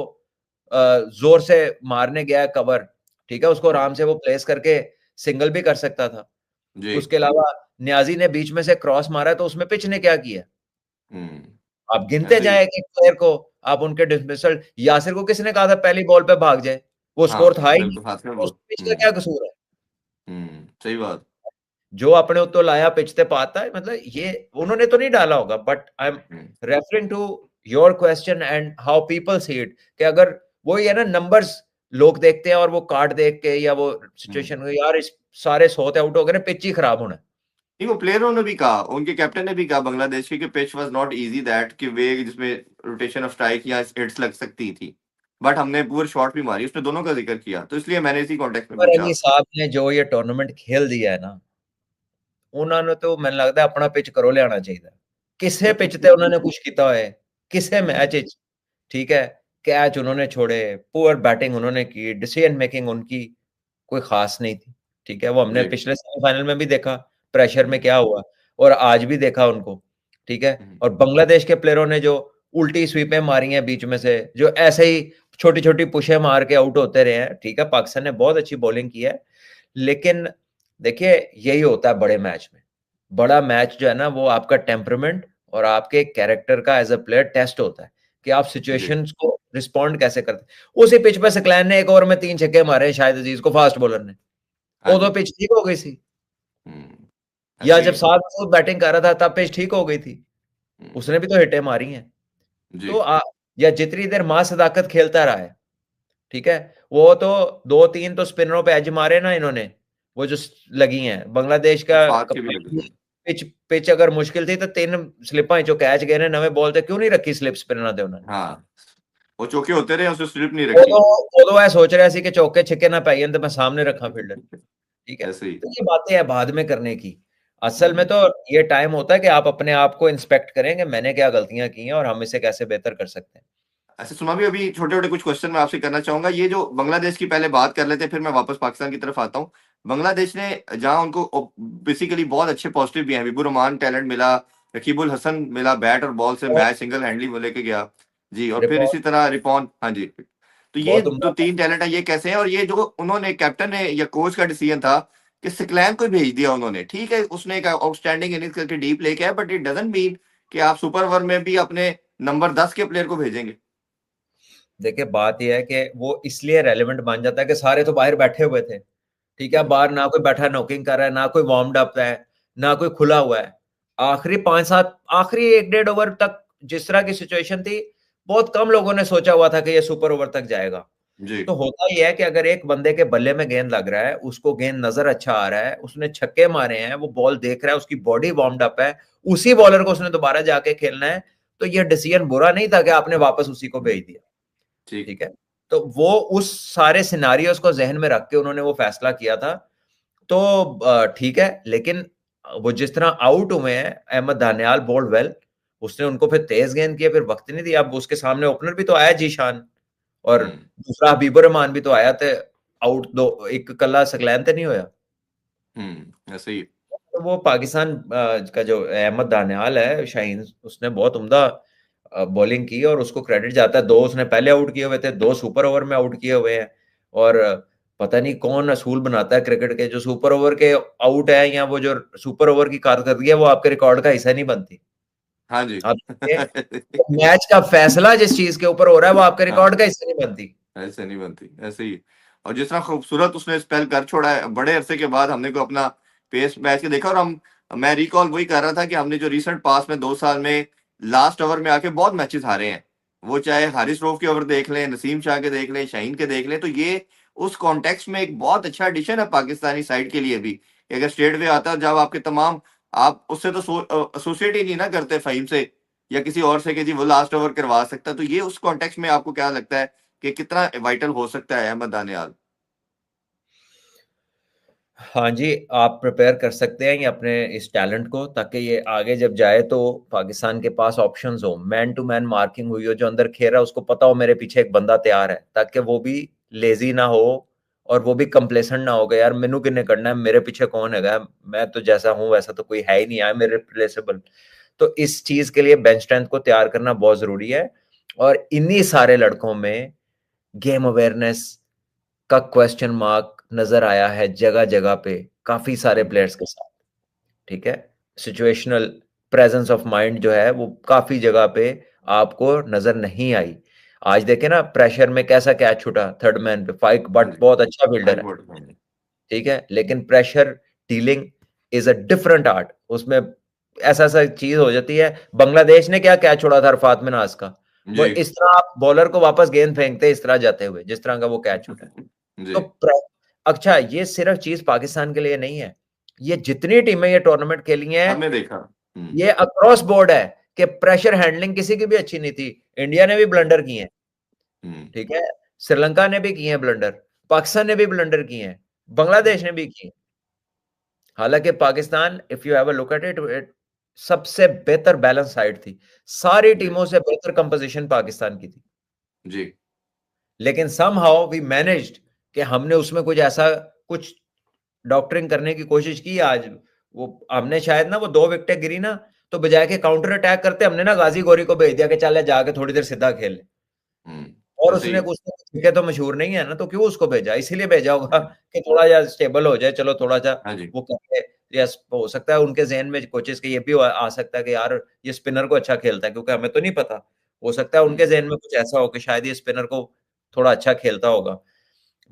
B: जोर से मारने गया कवर। ठीक है, उसको आराम से वो प्लेस करके सिंगल भी कर सकता था।
A: जी।
B: उसके अलावा न्याजी ने बीच में से क्रॉस मारा, तो उसमें पिच ने क्या किया?
A: हम्म।
B: आप गिनते
A: ऐसे ही।
B: जाए एक प्लेयर को, आप उनके डिसमिसल। यासिर को किसने कहा था पहली बॉल पे भाग जाए? वो
A: हाँ,
B: स्कोर था ही नहीं,
A: बिल्कुल हाथ में
B: तो उस
A: बहुत।
B: पिच का क्या कसूर है?
A: सही बात।
B: जो अपने उत्तो लाया पिचते पाता है, मतलब ये उन्होंने तो नहीं डाला होगा, but I am
A: hmm.
B: Referring to your question and how people see it, कि अगर वो ये ना नंबर्स लोग देखते हैं और वो कार्ड देख के या वो
A: हम्म।
B: सिचुएशन, यार इस सारे 100 आउट हो गए ना, पिच ही खराब होना है।
A: नहीं, वो प्लेयरों ने भी कहा, उनके कैप्टन ने भी कहा बांग्लादेश की, कि pitch was not easy that कि वे जिसमें रोटेशन ऑफ स्ट्राइक या हिट्स लग सकती थी, बट हमने पूरे शॉट भी मारी, उसने दोनों का जिक्र किया, तो इसलिए मैंने इसी कॉन्टेक्स्ट में
B: पर
A: पूछा
B: अली
A: आपसे।
B: साहब ने जो ये टूर्नामेंट खेल दिया है ना, उन्होंने तो मैंने लगता है अपना पिच करो लेना चाहिए। किसे पिच ते उन्होंने कुछ किया है? किसे मैच
A: हम्म।
B: विच? ठीक है, कैच उन्होंने छोड़े, पुअर बैटिंग उन्होंने की, डिसीजन मेकिंग उनकी कोई खास नहीं थी। ठीक है, वो हमने
A: जी।
B: पिछले सेमीफाइनल में भी देखा, प्रेशर में
A: हम्म।
B: क्या हुआ, और आज भी देखा उनको। ठीक है,
A: हम्म।
B: और बांग्लादेश के प्लेयरों ने जो उल्टी स्वीपें मारी हैं बीच में से, जो ऐसे ही छोटी-छोटी पुशें मार के आउट होते रहे हैं। ठीक है, पाकिस्तान ने बहुत अच्छी बॉलिंग की है, लेकिन देखिए यही होता है बड़े मैच में। बड़ा मैच जो है ना, वो आपका टेम्परामेंट और आपके कैरेक्टर का एज़ अ प्लेयर टेस्ट होता है, कि आप
A: जी।
B: सिचुएशंस को रिस्पॉन्ड कैसे करते हैं। उसी पिच पे सकलैन ने 1 ओवर में 3 छक्के मारे, शाहिद अजीज को, फास्ट बॉलर ने।
A: हाँ
B: उਦੋਂ
A: जी।
B: पिच ठीक हो गई थी।
A: हम्म।
B: या
A: ऐसे
B: जब
A: ही।
B: सात मसूद बैटिंग कर रहा था तब पिच ठीक हो गई थी।
A: हम्म।
B: उसने भी तो हिटें मारी हैं।
A: जी।
B: तो या जितनी देर मां सदाकत खेलता रहा है, ठीक है, वो तो 2-3 तो स्पिनरों पे एज मारे ना इन्होंने, वो जो लगी हैं बांग्लादेश
A: तो
B: का
A: फास्ट के भी लगे।
B: कप्तान। पिच पिच अगर मुश्किल थी तो 3 स्लिपां जो कैच गए ने नवे बॉल ते क्यों नहीं रखी स्लिप स्पिनर दे उन्होंने?
A: हाँ, वो चौके होते रहे, उसने स्लिप नहीं रखी।
B: उਦੋਂ ਇਹ सोच रहा सी कि चौके छिक्के ना पाई तो मैं सामने रखा फील्डर। ठीक है,
A: ऐसे ही।
B: तो ये बातें हैं बाद में करने की। असल में
A: हम्म।
B: तो ये टाइम होता है कि आप अपने आप को इंस्पेक्ट करें कि मैंने क्या गलतियां की हैं और हम इसे कैसे बेहतर कर सकते हैं।
A: ऐसे सुना भी, अभी छोटे छोटे कुछ क्वेश्चन मैं आपसे करना चाहूंगा, ये जो बांग्लादेश की पहले बात कर लेते हैं, फिर मैं वापस पाकिस्तान की तरफ आता हूँ। बांग्लादेश ने जहां उनको बेसिकली बहुत अच्छे पॉजिटिव भी हैं, हबीबुर रहमान टैलेंट मिला, रकीबुल हसन मिला, बैट और बॉल से
B: और
A: मैच सिंगल हैंडली वो लेके गया। जी, और फिर
B: रिपोर्ट
A: इसी तरह रिपॉन, हाँ जी, तो ये
B: बहुत
A: जो
B: उम्दा।
A: 3 टैलेंट है ये कैसे हैं? और ये जो उन्होंने कैप्टन ने या कोच का डिसीजन था कि सिकलैन को भेज दिया उन्होंने, ठीक है, उसने एक आउटस्टैंडिंग इनिंग्स करके डीप लेके आया, बट इट डजंट मीन कि आप सुपर ओवर में भी अपने नंबर 10 के प्लेयर को भेजेंगे।
B: देखिए बात यह है कि वो इसलिए रेलेवेंट मान जाता है कि सारे तो बाहर बैठे हुए थे, ठीक है,
A: हुँ,
B: बाहर ना कोई बैठा नॉकिंग कर रहा है, ना कोई वार्म्ड अप है, ना कोई खुला हुआ है। आखिरी 5-7 आखिरी 1 डेढ़ ओवर तक जिस तरह की सिचुएशन थी, बहुत कम लोगों ने सोचा हुआ था कि ये सुपर ओवर तक जाएगा।
A: जी।
B: तो होता ये है कि अगर एक बंदे के बल्ले में गेंद लग रहा है, उसको गेंद नज़र अच्छा आ रहा है, उसने छक्के मारे हैं, वो बॉल देख रहा है, उसकी बॉडी वार्म्ड अप है, उसी बॉलर को उसने दोबारा जाके खेलना है, तो ये डिसीजन बुरा नहीं था कि आपने वापस उसी को भेज दिया।
A: ठीक।
B: ठीक है? तो वो उस सारे सिनेरियोज़ को ज़हन में रख के उन्होंने वो फैसला किया था। तो ठीक है, लेकिन वो जिस तरह आउट हुए हैं, अहमद दानियाल बॉल्ड वेल, उसने उनको फिर तेज़ गेंद किया, फिर वक़्त नहीं दिया। अब उसके सामने ओपनर भी तो आया जीशान, और
A: हुँ,
B: दूसरा हबीबुर रहमान भी तो आया थे आउट, दो एक कल्ला सकलैन ते नहीं होया।
A: हुँ, ऐसे ही।
B: तो वो पाकिस्तान का जो अहमद दानियाल है शाहीन, उसने बहुत उम्दा बॉलिंग की और उसको क्रेडिट जाता है। 2 उसने पहले आउट किए हुए थे, 2 सुपर ओवर में आउट किए हुए हैं। और पता नहीं कौन असूल बनाता है क्रिकेट के, जो सुपर ओवर के आउट है या वो जो सुपर ओवर की कारकर्दगी है, वो आपके रिकॉर्ड का हिस्सा नहीं बनती।
A: हाँ जी।
B: आप देखिए, मैच का फैसला जिस चीज के ऊपर हो रहा है वो आपके
A: हाँ,
B: रिकॉर्ड का हिस्सा नहीं बनती।
A: ऐसे नहीं बनती, ऐसे ही। और जिस तरह खूबसूरत उसने स्पेल कर छोड़ा है, बड़े अरसे के बाद हमने को अपना पेस मैच के देखा। और मैं रिकॉल वही कर रहा था कि हमने जो रिसेंट पास में 2 साल में लास्ट ओवर में आके बहुत मैचेस हारे हैं। वो चाहे हारिस रऊफ के ओवर देख लें, नसीम शाह के देख लें, शाहीन के देख लें, तो ये उस कॉन्टेक्स्ट में एक बहुत अच्छा एडिशन है पाकिस्तानी साइड के लिए भी। कि अगर स्ट्रेट वे आता जब आपके तमाम, आप उससे तो एसोसिएट ही नहीं ना करते फ़हीम से या किसी और से कि जी वो लास्ट ओवर करवा सकता है। तो ये उस कॉन्टेक्स्ट में आपको क्या लगता है कि कितना वाइटल हो सकता है अहमद दानियाल?
B: हाँ जी, आप प्रिपेयर कर सकते हैं ये अपने इस टैलेंट को, ताकि ये आगे जब जाए तो पाकिस्तान के पास ऑप्शंस हो, मैन टू मैन मार्किंग हुई हो, जो अंदर खेल रहा है उसको पता हो मेरे पीछे एक बंदा तैयार है, ताकि वो भी लेजी ना हो और वो भी कंप्लेसेंट ना हो गया यार मैनू किन्ने करना है, मेरे पीछे कौन है, मैं तो जैसा हूँ वैसा तो कोई है ही नहीं, आई एम इररिप्लेसेबल। तो इस चीज के लिए बेंच स्ट्रेंथ को तैयार करना बहुत जरूरी है। और इन्हीं सारे लड़कों में गेम अवेयरनेस का क्वेश्चन मार्क नजर आया है जगह जगह पे, काफी सारे
A: हुँ,
B: प्लेयर्स के साथ। ठीक है, सिचुएशनल प्रेजेंस ऑफ माइंड जो है वो काफी जगह पे आपको नजर नहीं आई। आज देखे ना प्रेशर में कैसा कैच छूटा थर्ड मैन पे, फाइक
A: हाँ
B: बट
A: जी,
B: बहुत अच्छा फील्डर
A: हाई
B: है।
A: वोट हाँ जी।
B: ठीक है, लेकिन pressure dealing is a different art. उसमें ऐसा ऐसा चीज हो जाती है। बांग्लादेश ने क्या कैच छोड़ा था अरफात मिनाज का, वो
A: जी।
B: इस तरह आप बॉलर को वापस गेंद फेंकते इस तरह जाते हुए जिस तरह का वो कैच छूटा है।
A: जी,
B: तो अच्छा, ये सिर्फ चीज पाकिस्तान के लिए नहीं है, ये जितनी टीमें ये टूर्नामेंट खेली हैं,
A: हमने देखा। हुँ,
B: ये अक्रॉस बोर्ड है कि प्रेशर हैंडलिंग किसी की भी अच्छी नहीं थी। इंडिया ने भी ब्लंडर किए हैं,
A: हुँ,
B: ठीक है, श्रीलंका ने भी किए हैं ब्लंडर, पाकिस्तान ने भी ब्लंडर किए हैं, बांग्लादेश ने भी किए। हालांकि Pakistan, if you have a look at it, सबसे बेहतर बैलेंस साइड थी, सारी
A: जी,
B: टीमों से बेहतर कंपोजिशन पाकिस्तान की थी।
A: जी,
B: लेकिन समहाउ वी मैनेज्ड कि हमने उसमें कुछ ऐसा कुछ डॉक्टरिंग करने की कोशिश की। आज वो हमने शायद ना वो 2 विकेटें गिरी ना, तो बजाय के काउंटर अटैक करते हमने ना गाजी गौरी को भेज दिया कि चल जाके थोड़ी देर सीधा खेल।
A: हुँ,
B: और
A: ऐसे
B: उसने
A: ही।
B: उसने छक्के तो मशहूर नहीं है ना, तो क्यों उसको भेजा? इसीलिए भेजा होगा कि थोड़ा या स्टेबल हो जाए, चलो थोड़ा-सा
A: हाँ जी,
B: वो करके। यस, हो सकता है उनके ज़हन में कोचेज़ के ये भी आ सकता है कि यार ये स्पिनर को अच्छा खेलता है, क्योंकि हमें तो नहीं पता। हो सकता है
A: हुँ,
B: उनके ज़हन में कुछ ऐसा हो कि शायद ये स्पिनर को थोड़ा अच्छा खेलता होगा।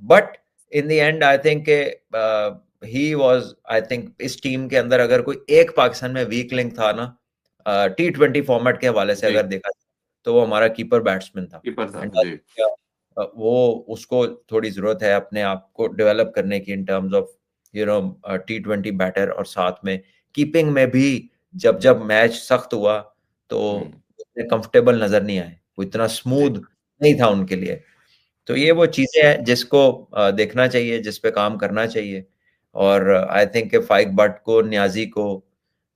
B: But in the end I think he was, I think इस टीम के अंदर अगर कोई एक पाकिस्तान में वीक लिंक था ना, टी20 फॉर्मेट के हवाले से
A: जी,
B: अगर देखा जाए, तो वो हमारा कीपर बैट्समैन था।
A: कीपर था।
B: एंड
A: जी,
B: वो उसको थोड़ी जरूरत है अपने आप को डेवलप करने की इन टर्म्स ऑफ टी20 बैटर, और साथ में कीपिंग में भी जब जब मैच सख्त हुआ तो
A: हुँ,
B: उतने कंफर्टेबल नजर नहीं आए, वो इतना
A: जी,
B: स्मूथ नहीं था उनके लिए। तो ये वो चीजें हैं जिसको देखना चाहिए, जिस पे काम करना चाहिए। और आई थिंक फाइक बट को, न्याजी को,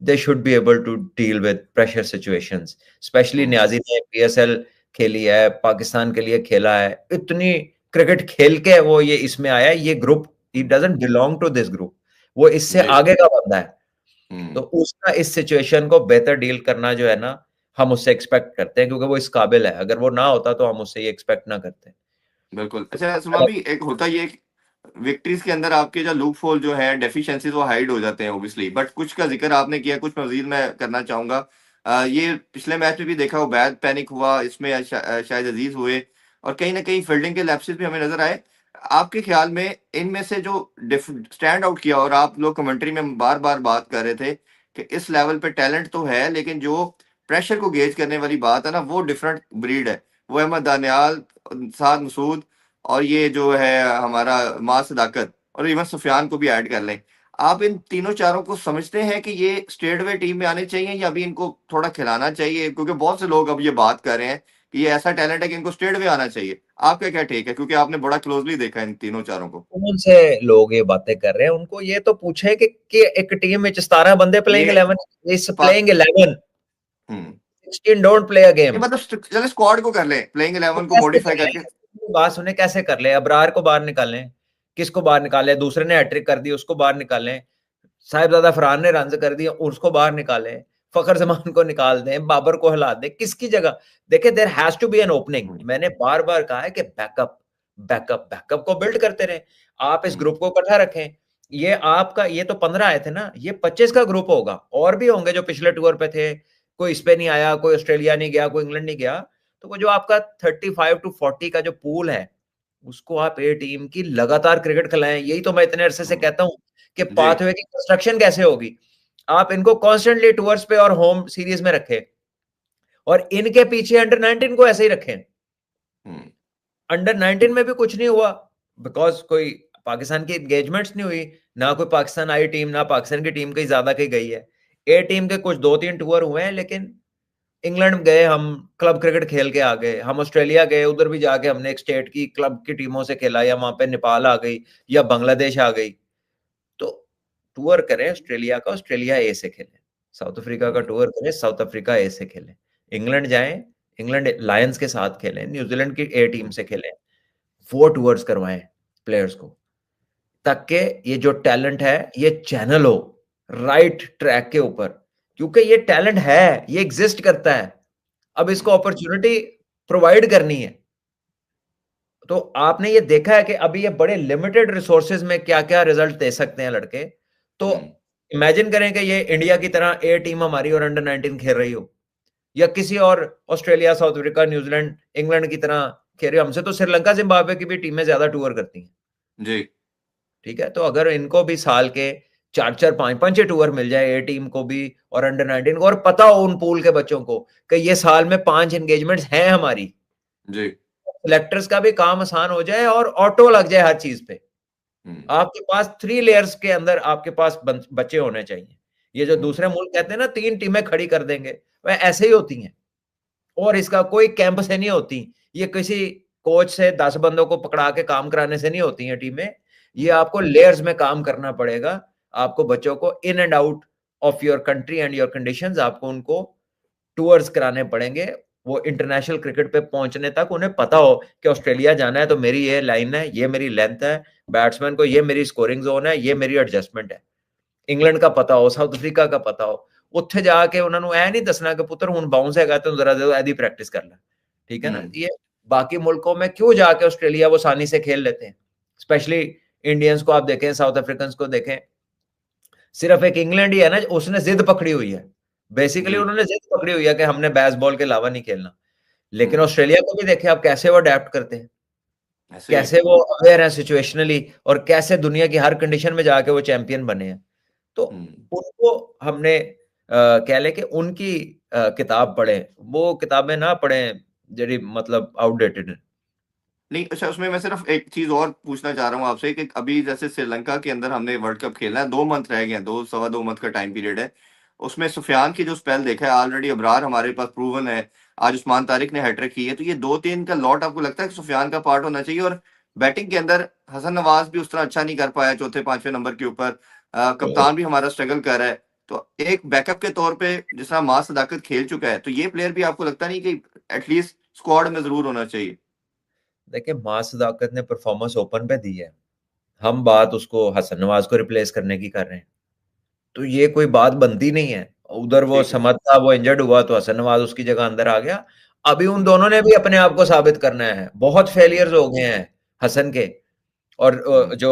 B: they should be able to deal with pressure situations. Especially
A: हुँ,
B: न्याजी ने पीएसएल खेली है, पाकिस्तान के लिए खेला है, इतनी क्रिकेट खेल के वो ये इसमें आया है, ये group, he
A: who,
B: doesn't belong to this group, वो इससे
A: जी,
B: आगे का बंदा है। तो
A: हुँ,
B: उसका इस सिचुएशन को बेहतर डील करना जो है ना, हम उससे एक्सपेक्ट करते हैं, क्योंकि वो इस काबिल है। अगर वो ना होता तो हम उससे ये एक्सपेक्ट ना करते।
A: बिल्कुल। अच्छा सुमा भी एक होता ये विक्ट्रीज के अंदर आपके जो लूप होल जो है डेफिशिएंसीज वो हाइड हो जाते हैं ऑब्वियसली, बट कुछ का जिक्र आपने किया, कुछ मजीद मैं करना चाहूंगा। ये पिछले मैच में भी देखा, वो बैड पैनिक हुआ इसमें, शायद अजीज हुए, और कहीं ना कहीं फील्डिंग के लैप्सेस भी हमें नजर आए। आपके ख्याल में इनमें से जो स्टैंड आउट किया, और आप लोग कमेंट्री में बार बार बात कर रहे थे कि इस लेवल पे टैलेंट तो है, लेकिन जो प्रेशर को गेज करने वाली बात है ना, वो डिफरेंट ब्रीड है। वो अहमद दानियाल, साद मसूद, और ये जो है हमारा मां सदाकत, और इवन सुफियान को भी ऐड कर लें। आप इन तीनों चारों को समझते हैं कि ये स्टेट वे टीम में आने चाहिए, या अभी इनको थोड़ा खिलाना चाहिए? क्योंकि बहुत से लोग अब ये बात कर रहे हैं कि ये ऐसा टैलेंट है कि इनको स्टेट वे आना चाहिए। आपका क्या टेक है, क्योंकि आपने बड़ा क्लोजली देखा है इन तीनों चारों को?
B: कौन से लोग ये बातें कर रहे हैं? उनको ये तो पूछे कि एक टीम में 17 बंदे प्लेइंग
A: ये
B: 11 इज
A: पाक
B: playing 11,
A: hmm
B: 16 don't play a
A: ये
B: गेम।
A: मतलब चले स्क्वाड को कर ले, प्लेइंग
B: वो
A: 11 को
B: कैसे
A: मॉडिफाई
B: कर
A: करके।
B: ले? बात सुने, कैसे कर ले? अबरार को बाहर निकालें, किसको बाहर निकाले? दूसरे ने हैट्रिक कर दी, उसको बाहर निकालें। साहिबजादा फरहान ने रन कर दिए, उसको बाहर निकालें। फखर जमान को निकाल दें, बाबर को हिला दें, किसकी जगह? देखिए, there has to be an opening.
A: Hmm
B: मैंने बार बार कहा है कि बैकअप, बैकअप, बैकअप को बिल्ड करते रहे। आप इस
A: हम्म
B: ग्रुप को इकट्ठा रखें। ये आपका, ये तो 15 आए थे ना, ये 25 का ग्रुप होगा। और भी होंगे जो पिछले टूर पे थे। कोई इस पे नहीं आया, कोई ऑस्ट्रेलिया नहीं गया, कोई इंग्लैंड नहीं गया। तो वो जो आपका 35 to 40 का जो पूल है, उसको आप ए टीम की लगातार क्रिकेट खिलाएं। यही तो मैं इतने अरसे से
A: हम्म,
B: कहता हूं कि
A: जी।
B: पाथवे की कंस्ट्रक्शन कैसे होगी। आप इनको कॉन्स्टेंटली टूर्स पे और होम सीरीज में रखें, और इनके पीछे अंडर 19 को ऐसे ही रखें।
A: हम्म
B: अंडर 19 में भी कुछ नहीं हुआ, बिकॉज कोई पाकिस्तान की एंगेजमेंट्स नहीं हुई। ना कोई पाकिस्तान आई टीम, ना पाकिस्तान की टीम कहीं ज्यादा कहीं गई है। ए टीम के कुछ 2-3 टूर हुए हैं, लेकिन इंग्लैंड गए हम, क्लब क्रिकेट खेल के आ गए। हम ऑस्ट्रेलिया गए, उधर भी जाके हमने एक स्टेट की क्लब की टीमों से खेला, या वहां पे नेपाल आ गई, या बांग्लादेश आ गई। तो टूर करें ऑस्ट्रेलिया का, ऑस्ट्रेलिया ए से खेलें। साउथ अफ्रीका का
A: हम्म
B: टूर करें, साउथ अफ्रीका ए से खेलें। इंग्लैंड जाएं, इंग्लैंड लायंस के साथ खेलें, न्यूजीलैंड की ए टीम
A: हम्म
B: से खेलें। वो टूर्स करवाएं प्लेयर्स को, ताकि ये जो टैलेंट है ये चैनल हो राइट ट्रैक के ऊपर। क्योंकि ये टैलेंट है, ये एग्जिस्ट करता है। अब इसको
A: हम्म
B: अपॉर्चुनिटी प्रोवाइड करनी है। तो आपने ये देखा है कि अभी ये बड़े लिमिटेड रिसोर्सेज में क्या क्या रिजल्ट दे सकते हैं लड़के। तो
A: हम्म
B: इमेजिन करें कि ये इंडिया की तरह ए टीम हमारी और अंडर 19 खेल रही हो, या किसी और Australia, south Africa, New Zealand, England की तरह खेल रही हो। हमसे तो श्रीलंका, जिम्बाब्वे की भी टीमें ज्यादा टूर करती हैं।
A: जी।
B: ठीक है, तो अगर इनको भी साल के 4-4, 5-5 टूर मिल जाए, ए टीम को भी और अंडर 19 को, और पता हो उन पूल के बच्चों को कि ये साल में 5 एंगेजमेंट्स हैं हमारी,
A: जी।
B: सिलेक्टर्स का भी काम आसान हो जाए और ऑटो लग जाए हर चीज पे।
A: हम्म
B: आपके पास 3 लेयर्स के अंदर आपके पास बच्चे होने चाहिए। ये जो
A: हम्म
B: दूसरे मुल्क कहते हैं ना 3 टीमें खड़ी कर देंगे, वह ऐसे ही होती हैं। और इसका कोई कैंप से नहीं होती। ये किसी कोच से 10 बंदों को पकड़ा के काम कराने से नहीं होती हैं टीमें। ये
A: हम्म
B: आपको लेयर्स में काम करना पड़ेगा। आपको बच्चों को in and out of your country and your conditions, आपको उनको टूर्स कराने पड़ेंगे। वो इंटरनेशनल क्रिकेट पे पहुंचने तक उन्हें पता हो कि ऑस्ट्रेलिया जाना है तो मेरी ये लाइन है, ये मेरी लेंथ है, बैट्समैन को ये मेरी स्कोरिंग जोन है, ये मेरी एडजस्टमेंट है। इंग्लैंड का पता हो, साउथ अफ्रीका का पता हो। ਉੱਥੇ ਜਾ ਕੇ ਉਹਨਾਂ ਨੂੰ ਇਹ ਨਹੀਂ ਦੱਸਣਾ कि पुत्र ਹੁਣ बाउंस हैगा तो जरा ऐदी प्रैक्टिस कर ले। ठीक है ना?
A: हम्म
B: ये बाकी मुल्कों में क्यों जाके ऑस्ट्रेलिया वो आसानी से खेल लेते हैं। स्पेशली इंडियंस को आप देखें, साउथ अफ्रीकन को देखें। सिर्फ एक इंग्लैंड ही है ना उसने जिद पकड़ी हुई है। बेसिकली
A: जी।
B: उन्होंने जिद पकड़ी हुई है कि हमने बेसबॉल के अलावा नहीं खेलना। लेकिन
A: हम्म
B: ऑस्ट्रेलिया को भी देखें आप, कैसे वो अडेप्ट करते हैं,
A: ऐसे ही है।
B: कैसे वो अवेयर है सिचुएशनली, और कैसे दुनिया की हर कंडीशन में जाके वो चैंपियन बने हैं। तो
A: हम्म
B: उनको हमने कह लें कि उनकी किताब पढ़ें, वो किताबें ना पढ़ें जड़ी मतलब आउटडेटेड है।
A: नहीं, अच्छा उसमें मैं सिर्फ एक चीज और पूछना चाह रहा हूँ आपसे कि अभी जैसे श्रीलंका के अंदर हमने वर्ल्ड कप खेलना है, 2 मंथ रह गए हैं, 2 सवा 2 मंथ का टाइम पीरियड है। उसमें सुफियान की जो स्पेल देखा है, ऑलरेडी अबरार हमारे पास प्रूवन है, आज उस्मान तारिक ने हैट्रिक की है, तो ये 2-3 का लॉट आपको लगता है कि सुफियान का पार्ट होना चाहिए? और बैटिंग के अंदर हसन नवाज भी उस तरह अच्छा नहीं कर पाया चौथे पांचवें नंबर के ऊपर, कप्तान भी हमारा स्ट्रगल कर रहा है। तो एक बैकअप के तौर पे जिस तरह मां सदाकत खेल चुका है, तो ये प्लेयर भी आपको लगता नहीं कि एटलीस्ट स्क्वाड में जरूर होना चाहिए?
B: देखिए, मां सदाकत ने परफॉर्मेंस ओपन पे दी है। हम बात उसको हसन नवाज को रिप्लेस करने की कर रहे हैं, तो ये कोई बात बनती नहीं है। उधर वो
A: ठीक है।
B: समझ था, वो इंजर्ड हुआ तो हसन नवाज उसकी जगह अंदर आ गया। अभी उन दोनों ने भी अपने आप को साबित करना है, बहुत फेलियर्स हो गए हैं हसन के। और जो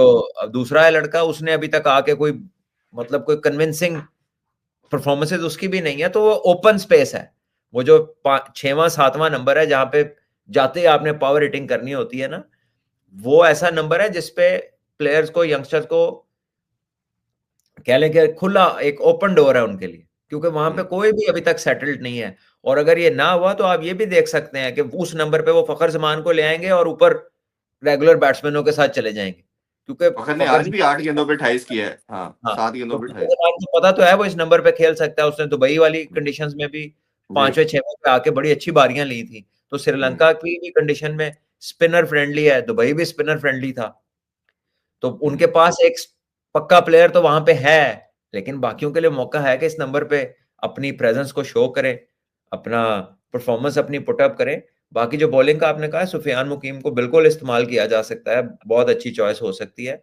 B: दूसरा है लड़का, उसने अभी तक आके कोई मतलब कोई कन्विंसिंग परफॉर्मेंसेज उसकी भी नहीं है, तो वो ओपन स्पेस है। वो जो 6वां 7वां नंबर है, जहां पे जाते ही आपने पावर हिटिंग करनी होती है ना, वो ऐसा नंबर है जिसपे प्लेयर्स को, यंगस्टर्स को कह लें कि खुला एक ओपन डोर है उनके लिए, क्योंकि वहां पे कोई भी अभी तक सेटल्ड नहीं है। और अगर ये ना हुआ तो आप ये भी देख सकते हैं कि उस नंबर पे वो फखर जमान को ले आएंगे और ऊपर रेगुलर बैट्समैनों के साथ चले जाएंगे, क्योंकि
A: फखर ने
B: फखर
A: आज भी 8 गेंदों पे 28 किया है। हाँ,
B: हाँ,
A: 7
B: तो
A: गेंदों पे
B: फखर
A: 28।
B: जमान को पता तो है वो इस नंबर पे खेल सकता है। उसने दुबई वाली कंडीशंस में भी
A: जी।
B: 5वें 6वें पे आके बड़ी अच्छी बारियां ली थी। तो
A: हम्म,
B: श्रीलंका की भी कंडीशन में स्पिनर फ्रेंडली है, दुबई भी स्पिनर फ्रेंडली था। तो
A: हम्म,
B: उनके पास एक पक्का प्लेयर तो वहां पे है, लेकिन बाकियों के लिए मौका है कि इस नंबर पे अपनी प्रेजेंस को शो करें, अपना परफॉर्मेंस अपनी पुटअप करें। बाकी जो बॉलिंग का आपने कहा, सुफियान मुकीम को बिल्कुल इस्तेमाल किया जा सकता है, बहुत अच्छी चॉइस हो सकती है।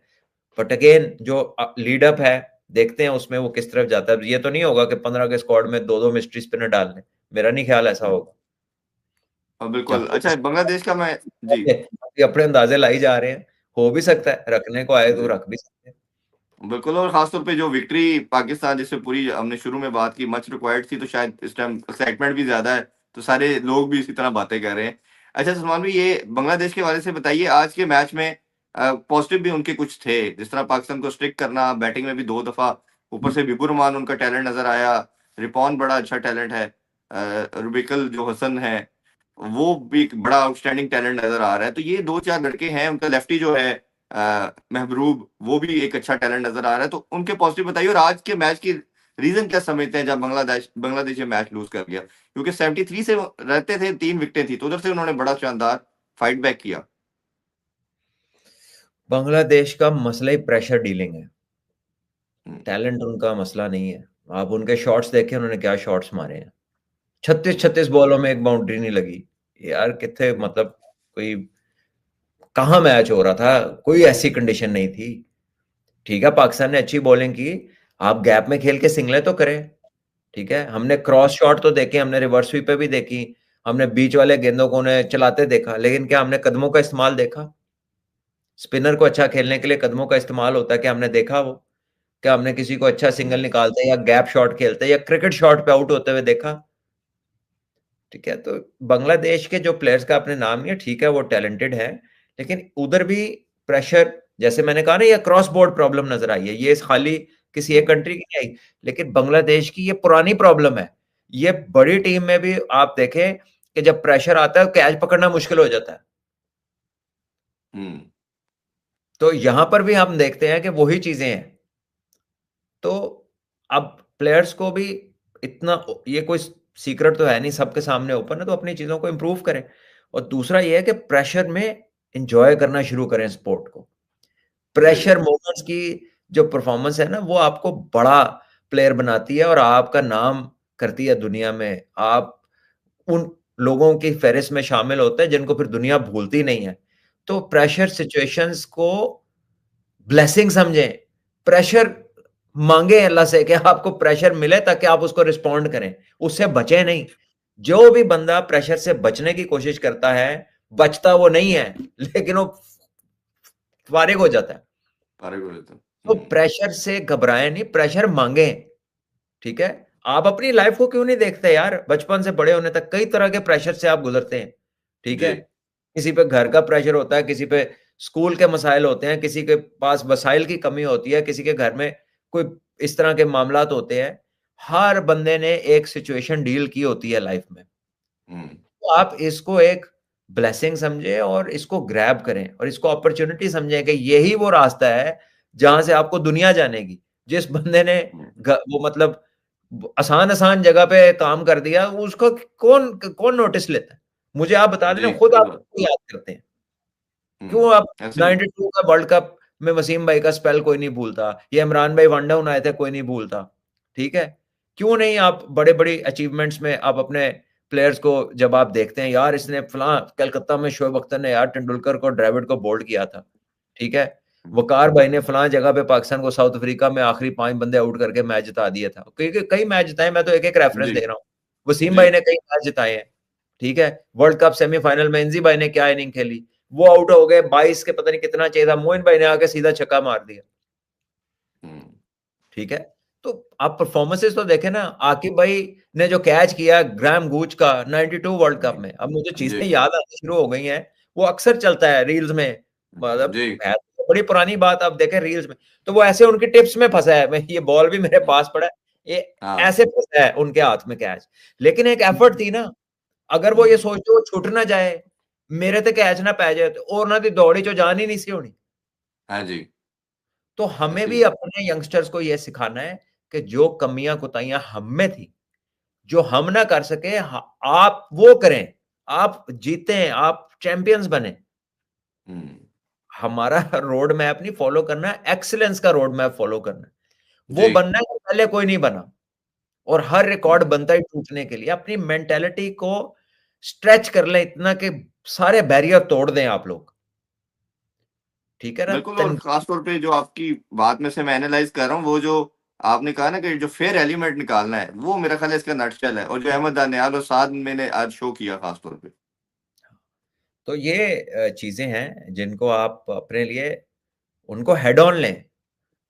B: बट अगेन जो लीड अप है, देखते हैं उसमें वो किस तरफ जाता है। ये तो नहीं होगा कि 15 के स्क्वाड में दो दो मिस्ट्री स्पिनर डालने, मेरा नहीं ख्याल ऐसा
A: हम्म।
B: होगा।
A: और बिल्कुल,
B: जहाँ
A: अच्छा बांग्लादेश का मैं जी,
B: पे अपने अंदाजे लाई जा रहे हैं, हो भी सकता है, रखने को आए तो
A: जी,
B: रख भी सकते हैं।
A: बिल्कुल। और खासतौर पे जो विक्ट्री पाकिस्तान, जिससे पूरी हमने शुरू में बात की, मच रिक्वायर्ड थी, तो शायद इस टाइम एक्साइटमेंट भी ज्यादा है, तो सारे लोग भी इसी तरह बातें कर रहे हैं। अच्छा सलमान भाई, ये बांग्लादेश के हवाले से बताइए, आज के मैच में पॉजिटिव भी उनके कुछ थे, जिस तरह पाकिस्तान को स्ट्रिक करना, बैटिंग में भी 2 दफा, ऊपर से बिबुर रहमान उनका टैलेंट नजर आया, रिपॉन बड़ा अच्छा टैलेंट है, रुबिकल जो हसन है वो भी एक बड़ा आउटस्टैंडिंग टैलेंट नजर आ रहा है। तो ये 2-4 लड़के हैं, उनका लेफ्टी जो है महबूब, वो भी एक अच्छा टैलेंट नजर आ रहा है। तो उनके पॉजिटिव बताइए, और आज के मैच की रीजन क्या समझते हैं, जब बांग्लादेश ये मैच लूज कर गया, क्योंकि 73 से रहते थे, 3 विकेटें थी, तो उधर से उन्होंने बड़ा शानदार फाइट बैक किया।
B: बांग्लादेश का मसला ही प्रेशर डीलिंग है,
A: हम्म,
B: टैलेंट उनका मसला नहीं है। आप उनके शॉट्स देखें, उन्होंने क्या शॉट्स मारे हैं। 36 बॉलों में एक बाउंड्री नहीं लगी यार, कितने मतलब कोई कहाँ मैच हो रहा था, कोई ऐसी कंडीशन नहीं थी। ठीक है, पाकिस्तान ने अच्छी बॉलिंग की, आप गैप में खेल के सिंगलें तो करें। ठीक है, हमने क्रॉस शॉट तो देखे, हमने रिवर्स स्वीपें भी देखी, हमने बीच वाले गेंदों को उन्हें चलाते देखा, लेकिन क्या हमने कदमों का इस्तेमाल देखा? स्पिनर को अच्छा खेलने के लिए कदमों का इस्तेमाल होता है, क्या हमने देखा वो? क्या हमने किसी को अच्छा सिंगल
A: हम्म,
B: निकालते या गैप शॉट खेलते या क्रिकेट शॉट पे आउट होते हुए देखा? ठीक है, तो बांग्लादेश के जो प्लेयर्स का आपने नाम लिया, ठीक है वो टैलेंटेड है, लेकिन उधर भी प्रेशर, जैसे मैंने कहा ना, ये क्रॉस बोर्ड प्रॉब्लम नजर आई है, ये खाली किसी एक
A: हम्म,
B: कंट्री की नहीं आई, लेकिन बांग्लादेश की ये पुरानी प्रॉब्लम है। ये बड़ी टीम में भी आप देखें कि जब प्रेशर आता है कैच पकड़ना मुश्किल हो जाता है।
A: हम्म,
B: तो यहां पर भी हम देखते हैं कि वही चीजें हैं। तो अब प्लेयर्स को भी इतना, ये कोई सीक्रेट तो है नहीं, सबके सामने ओपन है, तो अपनी चीजों को इंप्रूव करें। और दूसरा ये है कि प्रेशर में एंजॉय करना शुरू करें स्पोर्ट को।
A: जी,
B: प्रेशर मोमेंट्स की जो परफॉर्मेंस है ना, वो आपको बड़ा प्लेयर बनाती है और आपका नाम करती है दुनिया में। आप उन लोगों की फेहरिस्त में शामिल होते हैं जिनको फिर दुनिया भूलती नहीं है। तो प्रेशर सिचुएशंस को ब्लेसिंग समझें, प्रेशर मांगे अल्लाह से कि आपको प्रेशर मिले ताकि आप उसको रिस्पॉन्ड करें, उससे बचे नहीं। जो भी बंदा प्रेशर से बचने की कोशिश करता है, बचता वो नहीं है, लेकिन वो फारिग हो जाता है।
A: फारिग हो जाता
B: तो
A: हूँ।
B: प्रेशर से घबराएं नहीं, प्रेशर मांगे। ठीक है, आप अपनी लाइफ को क्यों नहीं देखते यार, बचपन से बड़े होने तक कई तरह के प्रेशर से आप गुजरते हैं। ठीक
A: जी,
B: है, किसी पे घर का प्रेशर होता है, किसी पे स्कूल के मसाइल होते हैं, किसी के पास वसाइल की कमी होती है, किसी के घर में कोई इस तरह के मामलात होते हैं। हर बंदे ने एक सिचुएशन डील की होती है लाइफ में।
A: हम्म,
B: तो आप इसको एक ब्लेसिंग समझें और इसको ग्रैब करें और इसको अपॉर्चुनिटी समझें कि यही वो रास्ता है जहां से आपको दुनिया जानेगी। जिस बंदे ने
A: हम्म,
B: वो मतलब आसान आसान जगह पे काम कर दिया, उसको कौन कौन नोटिस लेता है? मुझे आप बता देना,
A: जी,
B: खुद
A: सही
B: आप
A: बात।
B: याद करते हैं। क्यों आप
A: ऐसे ही।
B: 92 का वर्ल्ड कप में वसीम भाई का स्पेल कोई नहीं भूलता, या इमरान भाई वन डाउन आए थे कोई नहीं भूलता। ठीक है, क्यों नहीं आप बड़े बड़ी अचीवमेंट्स में आप अपने प्लेयर्स को जब आप देखते हैं, यार इसने फलां कलकत्ता में शोएब अख्तर ने यार तेंदुलकर को ड्रेविड को बोल्ड किया था। ठीक है, वकार भाई ने फलां जगह पे पाकिस्तान को साउथ अफ्रीका में आखिरी 5 बंदे आउट करके मैच जिता दिया था, क्योंकि कई मैच जिताए, मैं तो एक एक रेफरेंस
A: जी,
B: दे रहा हूँ। वसीम
A: जी,
B: भाई ने कई मैच जिताए हैं। ठीक है, वर्ल्ड कप सेमीफाइनल में इंजी भाई ने क्या इनिंग खेली, वो आउट हो गए, 22 के पता नहीं कितना चाहिए था, मोइन भाई ने आके सीधा छक्का मार दिया।
A: हम्म,
B: ठीक है, तो आप परफॉर्मेंसेस तो देखें ना, आकिब भाई ने जो कैच किया ग्राम गूच का 92 वर्ल्ड कप
A: जी
B: में, अब मुझे
A: जी
B: चीजें याद आनी शुरू हो गई हैं, वो अक्सर चलता है रील्स में, मतलब
A: जी।
B: है तो बड़ी पुरानी बात, आप देखें रील्स में, तो वो ऐसे उनकी टिप्स में फंसा है, ये बॉल भी मेरे
A: हम्म,
B: पास पड़ा है, ये
A: हाँ।
B: ऐसे फंसा है उनके हाथ में कैच, लेकिन एक एफर्ट थी ना, अगर वो ये
A: हम्म,
B: सोचते वो छूट ना जाए, मेरे ते कैच ना पै जाए, तो और ना दी दौड़ी चो जान ही नहीं सी होनी।
A: हाँ जी।
B: तो हमें
A: ऐसी।
B: भी अपने यंगस्टर्स को ये सिखाना है कि जो कमियां कुताहियां हम में थी, जो हम ना कर सके, आप वो करें, आप जीतें, आप चैंपियंस बने।
A: हम्म,
B: हमारा रोड मैप नहीं फॉलो करना है, एक्सीलेंस का रोड मैप फॉलो करना है, वो
A: जी।
B: बनना है, पहले कोई नहीं बना, और हर रिकॉर्ड
A: हम्म,
B: बनता ही टूटने के लिए, अपनी मेंटेलिटी को स्ट्रेच कर लें इतना कि सारे बैरियर तोड़ दें आप लोग, ठीक है ना,
A: बिल्कुल। और खास तौर पे जो आपकी बात में से मैं एनालाइज कर रहा हूँ, वो जो आपने कहा ना कि जो फेयर एलिमेंट निकालना है, वो मेरा ख्याल है इसका नटशल है, और जो अहमद दानियाल और साद मैंने आज शो किया खास तौर पे।
B: तो ये चीजें हैं जिनको आप अपने लिए उनको हेड ऑन लें,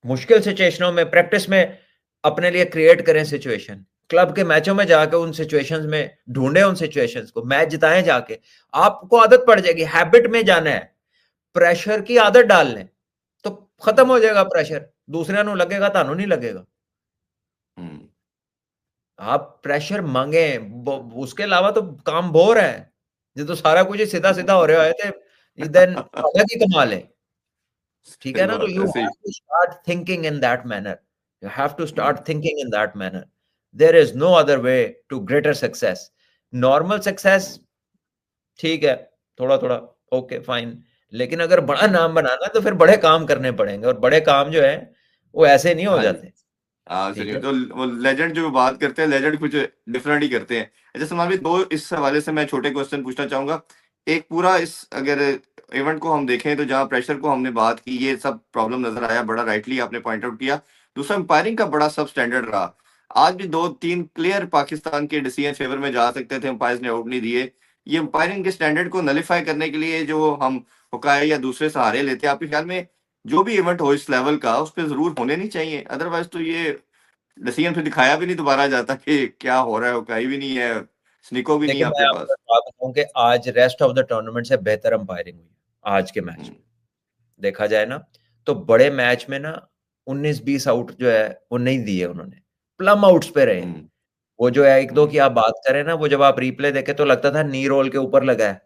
B: मुश्किल सिचुएशनों में, प्रैक्टिस में अपने लिए क्रिएट करें सिचुएशन, क्लब के मैचों में जाकर उन सिचुएशंस में ढूंढें, उन सिचुएशंस को, मैच जिताएं जाके, आपको आदत पड़ जाएगी, हैबिट में जाना है, प्रेशर की आदत डाल लें, तो खत्म
A: हम्म,
B: हो जाएगा प्रेशर, दूसरे नु लगेगा, तानू नहीं लगेगा,
A: हम्म,
B: आप प्रेशर मांगे, उसके अलावा तो काम बोर है, ये तो सारा कुछ ही सीधा सीधा हो रहा है, थे देन अलग ही कमाल है, ठीक
A: सही
B: है ना, तो
A: बात है,
B: यू
A: सही।
B: Have to start thinking in that manner, you have to
A: hmm,
B: start thinking in that manner, there is no other way to greater success, normal success
A: hmm,
B: ठीक है, थोड़ा थोड़ा, ओके फाइन, लेकिन अगर बड़ा नाम बनाना है तो फिर बड़े काम करने पड़ेंगे, और बड़े काम जो है वो ऐसे नहीं हो
A: हाँ जी।
B: जाते,
A: हाँ
B: ठीक
A: सही।
B: है।
A: तो वो लेजेंड जो बात करते हैं, लेजेंड कुछ डिफरेंट ही करते हैं। अच्छा सलमान भाई, दो इस हवाले से मैं छोटे क्वेश्चन पूछना चाहूंगा। एक पूरा इस अगर इवेंट को हम देखें, तो जहाँ प्रेशर को हमने बात की, ये सब प्रॉब्लम नजर आया, बड़ा राइटली आपने पॉइंट आउट किया। दूसरा, एम्पायरिंग का बड़ा सब स्टैंडर्ड रहा। आज भी दो तीन क्लियर पाकिस्तान के डिसीजन फेवर में जा सकते थे, एम्पायर्स ने आउट नहीं दिए। ये एम्पायरिंग के स्टैंडर्ड को नलीफाई करने के लिए जो हम हुकाए या दूसरे सहारे लेते हैं, आपके ख्याल में जो भी इवेंट हो इस लेवल का, उस पर जरूर होने नहीं चाहिए? अदरवाइज तो ये डिसीजन फिर दिखाया भी नहीं दोबारा जाता कि क्या हो रहा है, कहीं भी नहीं है, स्निको भी नहीं है
B: देखिए मैं
A: आपके
B: आपको
A: पास।
B: एक बात बताऊं कि आज रेस्ट ऑफ द टूर्नामेंट से बेहतर अंपायरिंग हुई है आज के मैच
A: हम्म,
B: में, देखा जाए ना, तो बड़े मैच में ना 19-20 आउट जो है वो नहीं दिए उन्होंने, प्लम आउट्स पे रहे,
A: हम्म,
B: वो जो है एक दो
A: हम्म,
B: की आप बात करें ना, वो जब आप रिप्ले देखे तो लगता था नी रोल के ऊपर लगा है,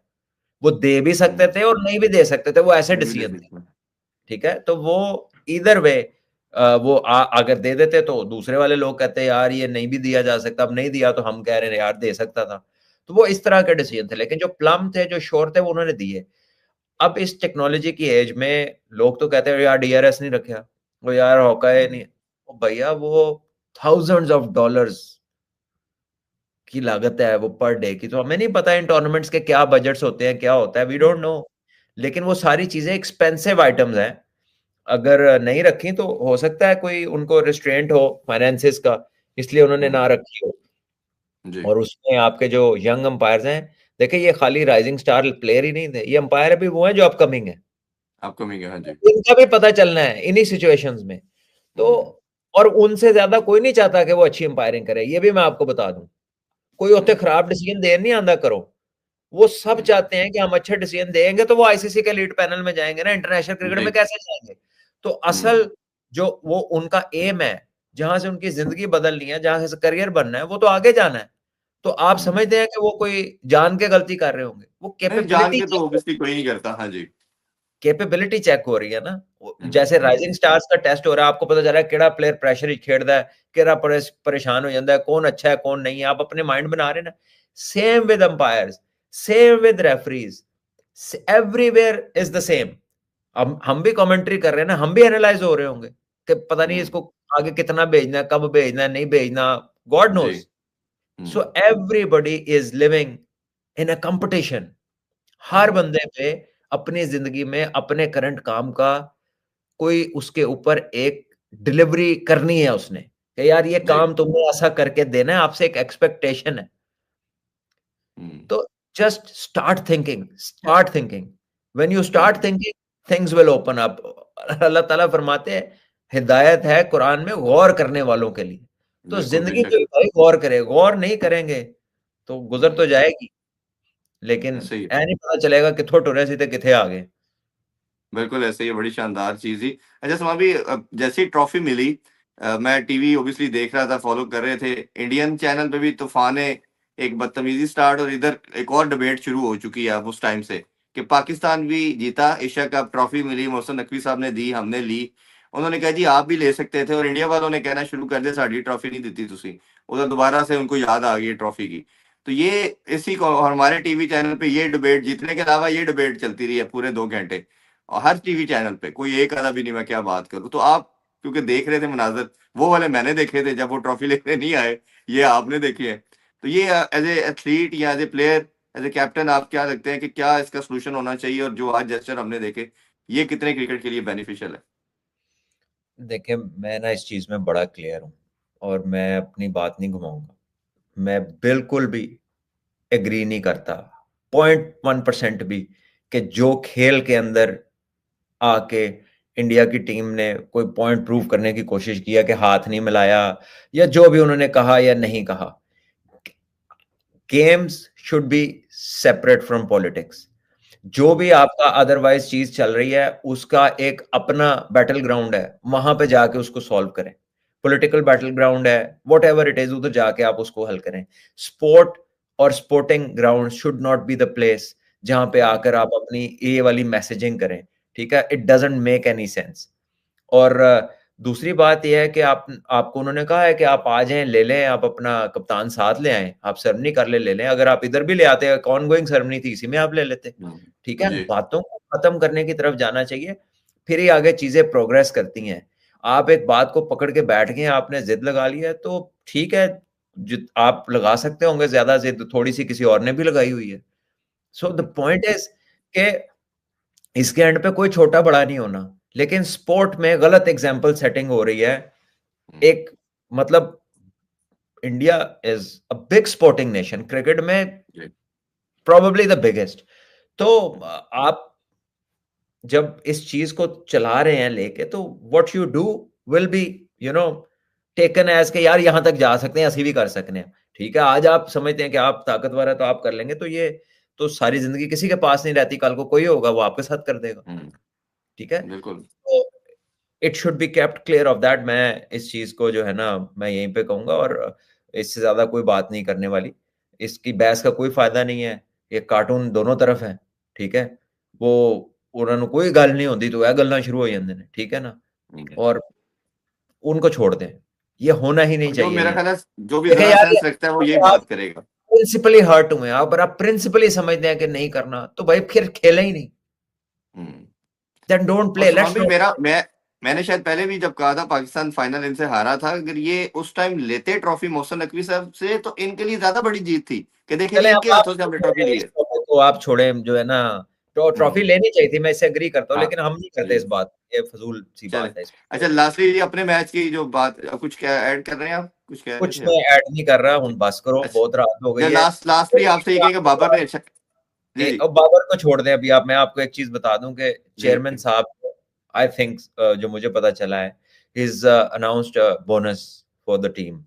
B: वो दे भी सकते
A: हम्म,
B: थे और नहीं भी दे सकते थे, वो ऐसे
A: नहीं भी दे
B: डिसीजन थे,
A: सकते हैं।
B: ठीक है, तो वो इधर वे वो अगर दे देते तो दूसरे वाले लोग कहते यार ये नहीं भी दिया जा सकता, अब नहीं दिया तो हम कह रहे हैं यार दे सकता था, तो वो इस तरह के डिसीजन थे, लेकिन जो प्लम थे, जो श्योर थे, वो उन्होंने दिए। अब इस टेक्नोलॉजी की एज में लोग तो कहते हैं यार डीआरएस नहीं रखा, वो यार हॉकाय नहीं,
A: हम्म,
B: वो भैया वो थाउजेंड्स ऑफ डॉलर्स की लागत है वो पर डे की, तो हमें नहीं पता इन टूर्नामेंट्स के क्या बजट्स होते हैं, क्या होता है, वी डोंट नो, लेकिन वो सारी चीजें एक्सपेंसिव आइटम्स हैं, अगर नहीं रखी तो हो सकता है कोई उनको रिस्ट्रेंट हो फाइनेंसिस का, इसलिए उन्होंने ना
A: हम्म,
B: रखी हो,
A: जी।
B: और उसमें आपके जो यंग अंपायर्स हैं, देखिए ये खाली राइजिंग स्टार प्लेयर ही नहीं थे, ये अंपायर भी वो हैं जो अपकमिंग है,
A: आपको मिल गया, हाँ जी।
B: इनका भी पता चलना है इन्हीं सिचुएशंस में, तो
A: हम्म,
B: और उनसे ज्यादा कोई नहीं चाहता कि वो अच्छी अंपायरिंग करे, ये भी मैं आपको बता दूं, कोई होते
A: हम्म,
B: खराब डिसीजन देर नहीं आंदा करो, वो सब
A: हम्म,
B: चाहते हैं कि हम अच्छे डिसीजन देंगे तो वो आईसीसी के लीड पैनल में जाएंगे ना, इंटरनेशनल क्रिकेट
A: जी।
B: में कैसे जाएंगे, तो
A: हम्म,
B: असल जो वो उनका एम है, जहां से उनकी जिंदगी बदलनी है, जहां से करियर बनना है, वो तो आगे जाना है, तो आप
A: हम्म,
B: समझते हैं कि वो कोई जान के गलती कर रहे होंगे, वो
A: नहीं जान
B: कैपेबिलिटी
A: के तो ऑब्वियसली कोई नहीं करता, हाँ जी।
B: कैपेबिलिटी चेक हो रही है ना,
A: हम्म,
B: जैसे राइजिंग स्टार्स का टेस्ट हो रहा है, आपको पता चल रहा है केड़ा प्लेयर प्रेशर खेड़दा है, केड़ा परेशान हो जाता है, कौन अच्छा है कौन नहीं है, आप अपने माइंड बना रहे हैं ना, same with umpires, same with referees, everywhere is the same, हम भी कमेंट्री कर रहे हैं ना, हम भी एनालाइज हो रहे होंगे कि पता नहीं
A: हम्म,
B: इसको आगे कितना भेजना है, कब भेजना है, नहीं भेजना, God
A: ji.
B: Knows, so
A: hmm,
B: everybody is living in a competition, हर
A: हम्म,
B: बंदे पे अपनी जिंदगी में अपने करंट काम का कोई उसके ऊपर एक डिलीवरी करनी है उसने, कि यार ये
A: जी।
B: काम तुमने ऐसा करके देना है, आपसे एक एक्सपेक्टेशन है,
A: हम्म,
B: तो just start thinking. When you start thinking, things will open up. अल्लाह ताला फरमाते हैं, हिदायत है कुरान में गौर करने वालों के लिए। तो
A: बिल्कुल
B: जिंदगी
A: बेशक।
B: में भाई गौर करे, गौर नहीं करेंगे तो गुजर तो जाएगी, लेकिन
A: ऐसे ही
B: ऐ नहीं पता चलेगा कित्थों टुरे सी ते किथे आ गए।
A: बिल्कुल ऐसे ही बड़ी शानदार चीज ही। अच्छा समा भी, जैसे ही ट्रॉफी मिली, मैं टीवी ओबियसली देख रहा था, फॉलो कर रहे थे। इंडियन चैनल पे भी तूफान एक बदतमीजी स्टार्ट, और इधर एक और डिबेट शुरू हो चुकी है अब उस टाइम से, कि पाकिस्तान भी जीता एशिया कप, ट्रॉफी मिली, मोहसिन नकवी साहब ने दी, हमने ली। उन्होंने कहा जी आप भी ले सकते थे, और इंडिया वालों ने कहना शुरू कर दिया साड़ी ट्रॉफी नहीं दी तुसी। उधर दोबारा से उनको याद आ गई ट्रॉफी की। तो ये इसी को हमारे टीवी चैनल पे ये डिबेट जीतने के अलावा ये डिबेट चलती रही है पूरे 2 घंटे, और हर टीवी चैनल पे, कोई एक आधा भी नहीं, मैं क्या बात करूं। तो आप क्योंकि देख रहे थे मनाजर, वो वाले मैंने देखे थे जब वो ट्रॉफी लेने नहीं आए, ये आपने देखे हैं। तो ये एज ए एथलीट या as a player, as a captain, आप क्या लगते हैं कि क्या इसका सोल्यूशन होना चाहिए, और जो आज जेस्चर हमने देखे, ये कितने क्रिकेट के लिए बेनिफिशियल है?
B: देखिए, मैं ना इस चीज में बड़ा क्लियर हूं और मैं अपनी बात नहीं घुमाऊंगा। मैं बिल्कुल भी एग्री नहीं करता 0.1% भी कि जो खेल के अंदर आके इंडिया की टीम ने कोई पॉइंट प्रूव करने की कोशिश किया कि हाथ नहीं मिलाया या जो भी उन्होंने कहा या नहीं कहा, games should be separate from politics. जो भी आपका अदरवाइज चीज चल रही है उसका एक अपना बैटल ग्राउंड है, वहां पे जाके उसको सॉल्व करें। पॉलिटिकल बैटल ग्राउंड है, वट एवर इट इज, उधर जाके आप उसको हल करें। स्पोर्ट और sporting ground should not be the place जहां पे आकर आप अपनी ये वाली मैसेजिंग करें। ठीक है, it doesn't make any sense. और दूसरी बात यह है कि आपको उन्होंने कहा है कि आप आ जाएं, ले लें, आप अपना कप्तान साथ ले आएं, आप सरनी कर ले लें। अगर आप इधर भी ले आते, ऑन गोइंग सरनी थी, इसी में आप ले लेते। ठीक है,
A: जी।
B: बातों को खत्म करने की तरफ जाना चाहिए, फिर ही आगे चीजें प्रोग्रेस करती हैं। आप एक बात को पकड़ के बैठ गए, आपने जिद लगा ली है तो ठीक है, आप लगा सकते होंगे ज्यादा जिद, थोड़ी सी किसी और ने भी लगाई हुई है। सो द पॉइंट इज के इसके एंड पे कोई छोटा बड़ा नहीं होना, लेकिन स्पोर्ट में गलत एग्जाम्पल सेटिंग हो रही है। एक मतलब India is a big sporting nation, cricket में
A: जी।
B: Probably the biggest. तो आप जब इस चीज को चला रहे हैं लेके, तो what you do will be you know taken as के यार यहां तक जा सकते हैं, ऐसे भी कर सकते हैं। ठीक है, आज आप समझते हैं कि आप ताकतवर है तो आप कर लेंगे, तो ये तो सारी जिंदगी किसी के पास नहीं रहती, कल को कोई होगा वो आपके साथ कर देगा। ठीक है,
A: बिल्कुल।
B: तो it should be kept clear of that. मैं इस चीज को जो है ना, मैं यहीं पे कहूंगा, और इससे ज्यादा कोई बात नहीं करने वाली। इसकी बहस का कोई फायदा नहीं है, ये कार्टून दोनों तरफ है। ठीक है, वो उन्होंने कोई गल नहीं होती तो वह गल्ला शुरू हो जाते हैं। ठीक है ना, और उनको छोड़ दें, ये होना ही नहीं
A: और जो
B: चाहिए।
A: मेरा
B: ये
A: ख्याल है, जो भी
B: देखें
A: जरा
B: यार,
A: सेंस रखता है वो यही
B: आप
A: बात करेगा।
B: प्रिंसिपली हर्ट हुए, अगर आप प्रिंसिपली समझते हैं कि नहीं करना, तो भाई फिर खेले ही नहीं,
A: हम्म।
B: देन डोंट
A: और
B: प्ले,
A: सुमान
B: लेट्स
A: भी,
B: नो।
A: मैंने शायद पहले भी जब कहा था पाकिस्तान फाइनल इनसे हारा था, अगर ये उस टाइम लेते ट्रॉफी मोहसिन नकवी साहब से, तो इनके लिए ज्यादा बड़ी जीत थी, कि देखें जी
B: चले
A: इनके
B: अब आप
A: हाथों से हमने ट्रॉफी ली
B: इस
A: है।
B: टॉपिक को आप छोड़ें, जो है ना, तो ट्रॉफी
A: हम्म।
B: लेनी चाहिए थी, मैं इससे एग्री करता हूँ,
A: हाँ
B: लेकिन हम नहीं करते
A: जी।
B: इस बात, ये फजूल सी
A: चले।
B: बात है इसमें।
A: अच्छा, लास्टली जी अपने मैच की जो बात, कुछ क्या ऐड कर रहे हैं आप, कुछ कह रहे
B: कुछ
A: थे
B: मैं
A: आप?
B: ऐड नहीं कर रहा हूँ,
A: जी।
B: बस करो,
A: अच्छा,
B: बहुत रात हो गई
A: जो
B: है।
A: लास्टली आपसे ये कहेंगे, बाबर ने अच्छा। जी जी
B: अब बाबर को छोड़ दें अभी। आप, मैं आपको एक चीज बता दूं कि
A: जी।
B: चेयरमैन साहब, आई थिंक, जो मुझे पता चला है, is announced bonus for the team,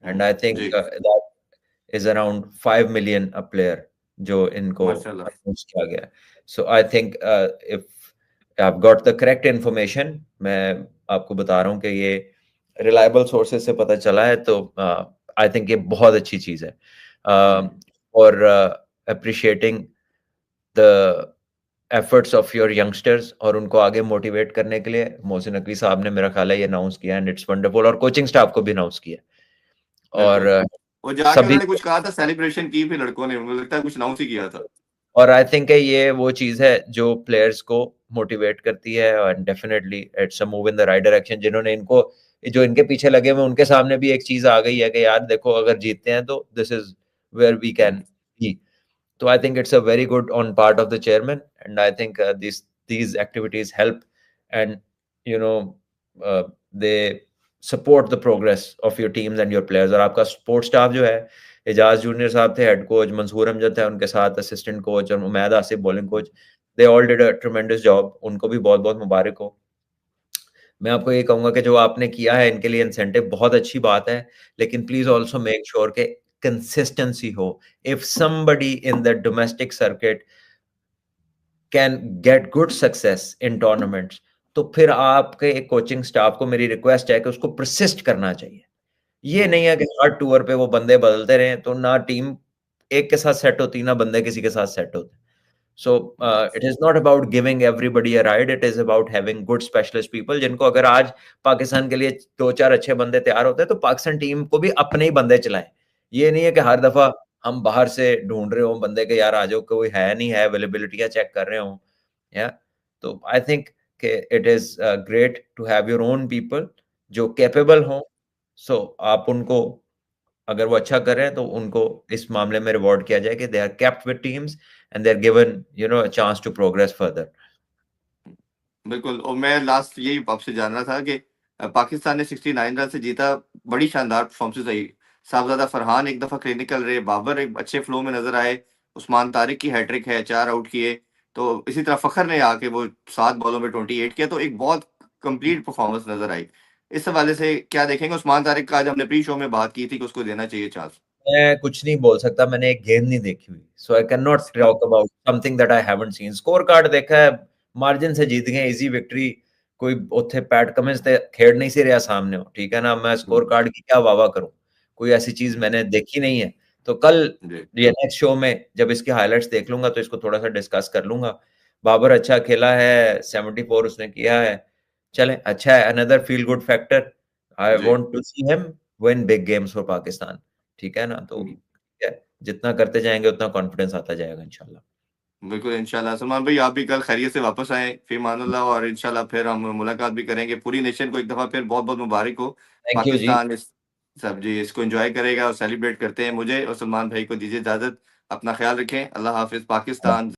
B: and I think
A: जी।
B: That is around 5 million a player जो इनको
A: माशाल्लाह।
B: अनाउंस किया गया है। So I think if I got the correct information, मैं आपको बता रहा हूँ कि ये रिलायबल सोर्सेज से पता चला है, तो आई थिंक ये बहुत अच्छी चीज है। और appreciating the efforts of your youngsters, और उनको आगे मोटिवेट करने के लिए मोहसिन नकवी साहब ने, मेरा ख्याल है, ये अनाउंस किया, एंड इट्स वंडरफुल, और कोचिंग स्टाफ को भी अनाउंस किया। और
A: बिल्कुल। वो जाके
B: सभी,
A: उन्होंने कुछ कहा था, सेलिब्रेशन की फिर लड़कों ने, मुझे लगता है कुछ अनाउंस ही किया था।
B: और आई थिंक ये वो चीज है जो प्लेयर्स को मोटिवेट करती है, and definitely it's a move in the right direction. जिन्होंने इनको, जो इनके पीछे लगे हुए, उनके सामने भी एक चीज आ गई है कि यार देखो, अगर जीतते हैं तो this is where we can
A: hmm.
B: Be. So I think it's a very good on part of the chairman, and I think these activities help, and you know, they support the progress of your teams and your players. और आपका support staff जो है, Ejaz junior साहब थे head coach, Mansoor Amjad थे उनके साथ assistant coach, और Umaid Asif bowling coach, they all did a ट्रेमेंडस job. उनको भी बहुत बहुत मुबारक हो। मैं आपको ये कहूंगा कि जो आपने किया है इनके लिए इंसेंटिव बहुत अच्छी बात है, लेकिन प्लीज ऑल्सो मेक श्योर के कंसिस्टेंसी हो। If somebody in the domestic circuit can get good success in tournaments, तो फिर आपके कोचिंग स्टाफ को मेरी रिक्वेस्ट है कि उसको प्रसिस्ट करना चाहिए। ये नहीं है कि हर टूर पे वो बंदे बदलते रहे, तो ना टीम एक के साथ सेट होती, ना बंदे किसी के साथ सेट होते। So it is not about giving everybody a ride. It is about having good specialist people जिनको अगर आज पाकिस्तान के लिए दो चार अच्छे बंदे तैयार होते हैं तो पाकिस्तान टीम को भी अपने ही बंदे चलाएं। ये नहीं है कि हर दफा हम बाहर से ढूंढ रहे हो बंदे के, यार आ जाओ, कोई है नहीं है, अवेलेबिलिटी चेक कर रहे हो, या तो आई थिंक कि it is great to have your own people जो कैपेबल हो। सो आप उनको, अगर वो अच्छा कर रहे हैं तो उनको इस मामले में रिवॉर्ड किया जाए कि they are kept with teams and they are given a chance to progress further.
A: बिल्कुल। और मैं लास्ट यही आपसे जान रहा था कि पाकिस्तान ने 69 रन से जीता, बड़ी शानदार परफॉर्मेंस रही। साहबजादा फरहान एक दफा क्लिनिकल रहे, बाबर एक अच्छे फ्लो में नजर आए, उस्मान तारिक की हैट्रिक है, 4 आउट किए। तो इसी तरह फखर ने आके वो 7 बॉलों में 28 किया, तो एक बहुत कंप्लीट परफॉर्मेंस नजर आई। इस हवाले से क्या देखेंगे? उस्मान तारिक का आज हमने प्री शो में बात की थी कि उसको देना चाहिए चांस।
B: मैं कुछ नहीं बोल सकता, मैंने एक गेम नहीं देखी हुई, so I can not talk about something that I haven't seen. Scorecard देखा है, मार्जिन से जीत गए, इजी विक्ट्री, कोई ਉੱਥੇ पैट कमिंस ते खेड़ नहीं सी रहा सामने हो, ठीक है ना। मैं स्कोर कार्ड की क्या वाह करूं, कोई ऐसी चीज मैंने देखी नहीं है। तो कल
A: जी
B: ये नेक्स्ट शो में जब इसके हाइलाइट्स देख लूंगा तो इसको थोड़ा सा डिस्कस कर लूंगा। बाबर अच्छा खेला है, 74 उसने किया है, चले अच्छा है, another feel good factor. I
A: जी
B: want to see him win big games for Pakistan, ठीक है ना। तो ठीक है, जितना करते जाएंगे उतना कॉन्फिडेंस आता जाएगा इंशाल्लाह।
A: बिल्कुल इंशाल्लाह। सलमान भाई, आप भी कल खैरियत से वापस आए फी मानुल्लाह, और इंशाल्लाह फिर हम मुलाकात भी करेंगे। पूरी नेशन को एक दफा फिर बहुत बहुत मुबारक हो।
B: थैंक यू जी।
A: पाकिस्तान इस सब जी इसको एंजॉय करेगा और सेलिब्रेट करते हैं। मुझे और सलमान भाई को दीजिए इजाजत। अपना ख्याल रखें। अल्लाह हाफिज। पाकिस्तान